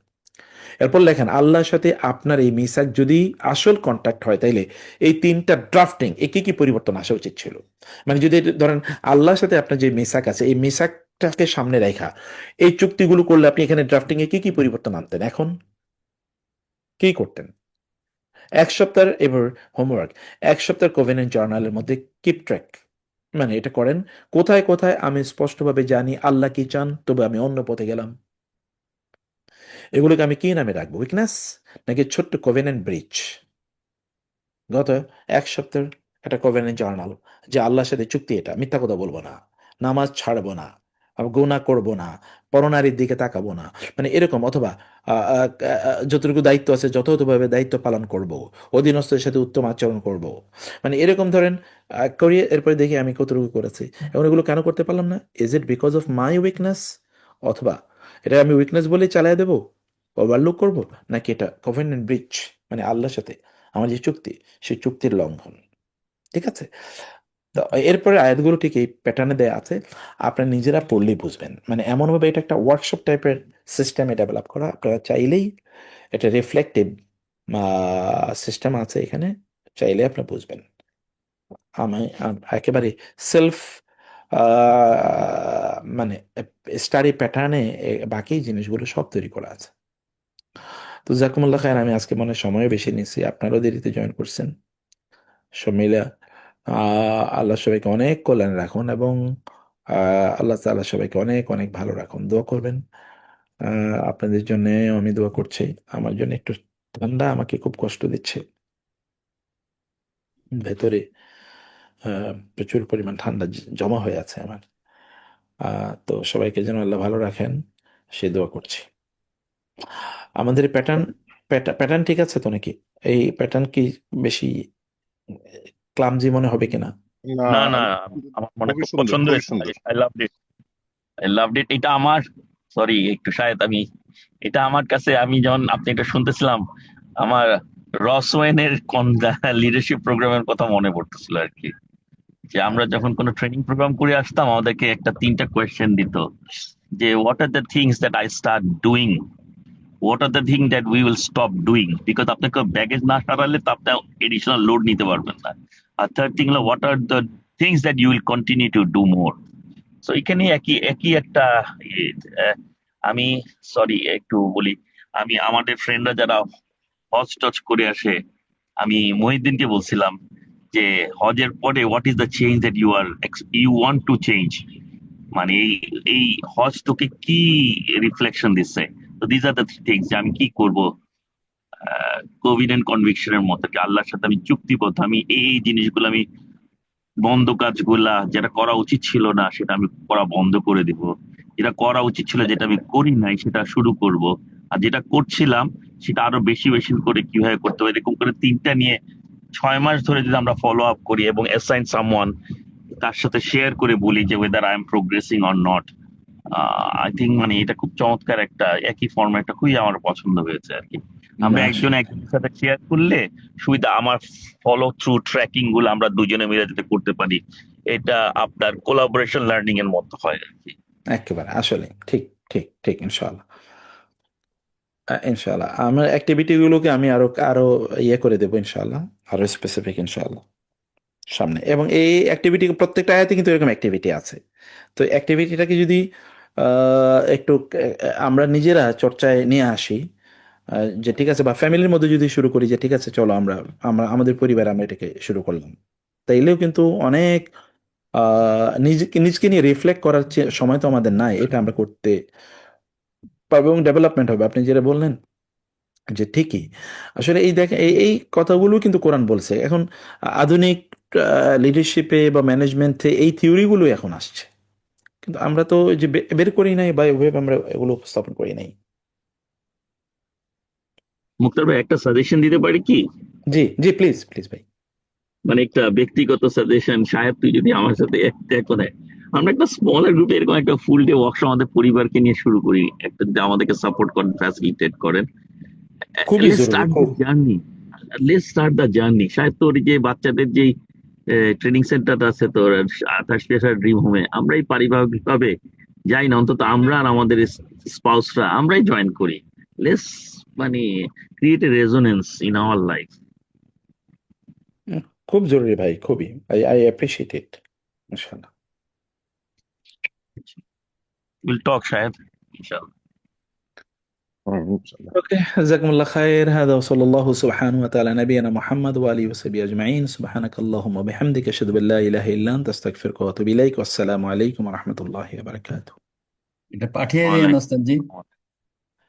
Speaker 1: এরপর লেখেন আল্লাহর সাথে আপনার এই মিসাক যদি আসল কন্ট্যাক্ট হয়, তাইলে এই 3টা ড্রাফটিং এ কি কি পরিবর্তন আসা উচিত ছিল। মানে যদি ধরেন আল্লাহর সাথে আপনার যে মিসাক আছে, এই মিসাকটাকে সামনে রেখা এই চুক্তিগুলো করলে আপনি এখানে ড্রাফটিং এ কি কি পরিবর্তন আনতেন, এখন কি করতেন? 1 সপ্তাহ, এবার হোমওয়ার্ক, 1 সপ্তাহ কোভেনেন্ট জার্নালের মধ্যে কিপ ট্র্যাক, মানে এটা করেন কোথায় কোথায় আমি স্পষ্টভাবে জানি আল্লাহ কি চান, তবে আমি অন্য পথে গেলাম। এগুলোকে আমি কি নামে রাখবো? উইকনেস নাকি ছোট্ট কোভেনেন্ট ব্রিজ? গত 1 সপ্তাহের একটা কোভেনেন্ট জার্নাল, যে আল্লাহর সাথে চুক্তি, এটা মিথ্যা কথা বলবো না, নামাজ ছাড়বো না, গুনাহ করবো না, পরনারীর দিকে তাকাবো না, মানে এরকম। অথবা যতটুকু দায়িত্ব আছে যথাযথভাবে দায়িত্ব পালন করব, অধীনস্থের সাথে উত্তম আচরণ করব, মানে এরকম ধরেন করিয়ে এরপরে দেখি আমি কতটুকু করেছি। এখন এগুলো কেন করতে পারলাম না? Is it because of my weakness, অথবা এটা আমি উইকনেস বলেই চালিয়ে দেবো, ওভারলুক করব, নাকি এটা কভেনেন্ট ব্রিচ, মানে আল্লাহর সাথে আমার যে চুক্তি, সেই চুক্তির লঙ্ঘন? ঠিক আছে। তো এরপরে আয়াতগুলো ঠিক এই প্যাটার্নে দেয়া আছে, আপনারা নিজেরা পড়লেই বুঝবেন। মানে এমনভাবে এটা একটা ওয়ার্কশপ টাইপের সিস্টেমে ডেভেলপ করা, আপনারা চাইলেই এটা রিফ্লেক্টিভ সিস্টেম আছে এখানে, চাইলে আপনারা বুঝবেন। আমি একেবারে সেলফ মানে স্টাডি প্যাটার্নে বাকি জিনিসগুলো সব তৈরি করা আছে। তো জাকুমুল্লাহ খায়ের, আমি আজকে মনে হয় সময় বেশি নিচ্ছি, আপনারাও দেরিতে জয়েন করছেন। সব মিলে আল্লাহ সবাইকে অনেক কল্যাণে রাখুন, এবং আল্লাহ তাআলা সবাইকে অনেক অনেক ভালো রাখুন। দোয়া করবেন আপনাদের জন্য। আমি দোয়া করছি। আমার জন্য একটু ঠান্ডা আমাকে খুব কষ্ট দিচ্ছে, ভেতরে প্রচুর পরিমাণ ঠান্ডা জমা হয়ে আছে আমার। তো সবাইকে যেন আল্লাহ ভালো রাখেন, সে দোয়া করছি। আমাদের প্যাটার্ন প্যাটার্ন ঠিক আছে তো নাকি? এই প্যাটার্ন কি বেশি ক্লামজি মনে হবে কিনা?
Speaker 3: না,
Speaker 2: না না,
Speaker 3: সুন্দর,
Speaker 2: আমার মনে
Speaker 3: খুবই
Speaker 2: খুব
Speaker 3: সুন্দর,
Speaker 2: পছন্দ
Speaker 3: খুবই
Speaker 2: হয়েছে ভাই,
Speaker 3: সুন্দর।
Speaker 2: I loved it. এটা আমার, সরি একটু শায়দ আমি, এটা আমার কাছে, আমি যখন আপনি এটা শুনতেছিলাম, আমার রসওয়েনের কোন লিডারশিপ প্রোগ্রামের কথা মনে পড়তেছিল আর কি। যে আমরা যখন কোনো ট্রেনিং প্রোগ্রাম করে আসতাম, আমাদেরকে একটা 3টা কোয়েশ্চেন দিত, যে what are the things that I start doing, what are the thing that we will stop doing, because আপনাকে ব্যাগেজ না সারালে তো আপনি এডিশনাল লোড নিতে পারবেন না। আর থার্ড থিং হলো what are the things that you will continue to do more. তো এখানে একই একই একটা ইয়ে, আহ, আমি সরি একটু বলি, আমি আমাদের ফ্রেন্ডরা যারা হজ টজ করে আসে, আমি মহিউদ্দিনকে বলছিলাম যে হজের পরে what is the change that you want to change, মানে এই হজ তোকে কি রিফ্লেকশন দিচ্ছে। তো দিস আর দ্য থিংস যে আমি কি করব, কোভিডেন্ট কনভিকশনের মতো কি আল্লাহর সাথে আমি চুক্তিবদ্ধ, আমি এই জিনিসগুলো আমি বন্ধ কাজগুলা যেটা করা উচিত ছিল না সেটা আমি করা বন্ধ করে দিব, যেটা করা উচিত ছিল যেটা আমি করি নাই সেটা শুরু করব, আর যেটা করছিলাম সেটা আরো বেশি বেশি করে কিভাবে করতে হবে, এরকম করে তিনটা নিয়ে 6 মাস ধরে যদি আমরা ফলো আপ করি এবং অ্যাসাইন সামওয়ান, তার সাথে শেয়ার করে বলি যে weather I am progressing or not, I think মানে এটা খুব চমৎকার একটা একই ফরম্যাটটা খুবই আমার পছন্দ হয়েছে আর কি। আমরা
Speaker 1: না
Speaker 2: একজন একজনের সাথে শেয়ার করলে সুবিধা, আমার ফলো থ্রু ট্র্যাকিং গুলো আমরা দুজনে মিলে যদি করতে পারি, এটা আপনার কোলাবোরেশন লার্নিং এর মতো হয় আর কি।
Speaker 1: একেবারে আসলে ঠিক ঠিক ঠিক ইনশাআল্লাহ। ইনশাআল্লাহ আমার অ্যাক্টিভিটি গুলোকে আমি আরো আরো ইয়ে করে দেবো ইনশাআল্লাহ, আরো স্পেসিফিক ইনশাআল্লাহ সামনে। এবং এই অ্যাক্টিভিটি প্রত্যেকটা আয়াতে কিন্তু এরকম অ্যাক্টিভিটি আছে। তো অ্যাক্টিভিটিটাকে যদি একটু আমরা নিজেরা চর্চায় নিয়ে আসি, যে ঠিক আছে, বা ফ্যামিলির মধ্যে যদি শুরু করি যে ঠিক আছে চলো আমরা আমরা আমাদের পরিবারে আমরা এটাকে শুরু করলাম, তাইলেও কিন্তু অনেক নিজেকে নিজকে নিয়ে রিফ্লেক্ট করার সময় তো আমাদের নাই, এটা আমরা করতে পারবো এবং ডেভেলপমেন্ট হবে। আপনি যেটা বললেন যে ঠিকই, আসলে এই দেখেন এই কথাগুলো কিন্তু কোরআন বলছে। এখন আধুনিক লিডারশিপে বা ম্যানেজমেন্টে এই থিওরিগুলো এখন আসছে, কিন্তু আমরা তো ওই যে বের করি নাই বা ওইভাবে আমরা এগুলো উপস্থাপন করি নাই।
Speaker 2: মুক্তার ভাই একটা সাজেশন দিতে পারি কি,
Speaker 1: জি জি, প্লিজ প্লিজ ভাই।
Speaker 2: মানে একটা ব্যক্তিগত সাজেশন, সাহেব তুই যদি আমার সাথে একটা করে আমরা একটা স্মলার গ্রুপে এরকম একটা ফুল ডে ওয়ার্কশপ আমাদের পরিবারকে নিয়ে শুরু করি, একটা যদি আমাদেরকে সাপোর্ট করেন, ফ্যাসিলিটেট করেন,
Speaker 1: খুবই
Speaker 2: লেটস
Speaker 1: জরুরি
Speaker 2: স্টার্ট দ্য
Speaker 1: খুব।
Speaker 2: Journey, let's start the journey. শায়দ তোর যে বাচ্চাদের যেই ট্রেনিং সেন্টার আছে তোর 28 ড্রিম হোমে, আমরাই পারিবারিক ভাবে যাই না, অন্তত আমরা আর আমাদের স্পাউসরা আমরাই জয়েন করি। লেটস মানে create a resonance in our life.
Speaker 1: Um, খুব জরুরি ভাই, খুবই। আই আই অ্যাপ্রিসিয়েট ইট ইনশাআল্লাহ।
Speaker 2: উইল টক শায়দ ইনশাআল্লাহ।
Speaker 3: ইনশাল্লাহ।
Speaker 1: اوكي، جزاكم الله خير. هذا وصلى الله سبحانه وتعالى على نبينا محمد وآله وصحبه أجمعين. سبحانك اللهم وبحمدك أشهد أن لا إله إلا أنت أستغفرك وأتوب إليك، والسلام عليكم ورحمة الله وبركاته.
Speaker 4: এটা পাঠিয়ে দিন
Speaker 2: ওয়ালাইকুম
Speaker 4: ওস্তাদজি।
Speaker 2: আসসালাম।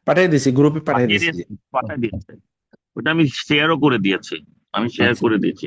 Speaker 1: পাঠিয়ে দিছি, গ্রুপে পাঠিয়ে
Speaker 2: পাঠিয়ে
Speaker 1: দিছি।
Speaker 2: দিয়েছে, পাঠিয়ে দিয়েছে, ওটা আমি শেয়ারও করে দিয়েছি, আমি শেয়ার
Speaker 1: আচ্ছা
Speaker 2: করে দিয়েছি।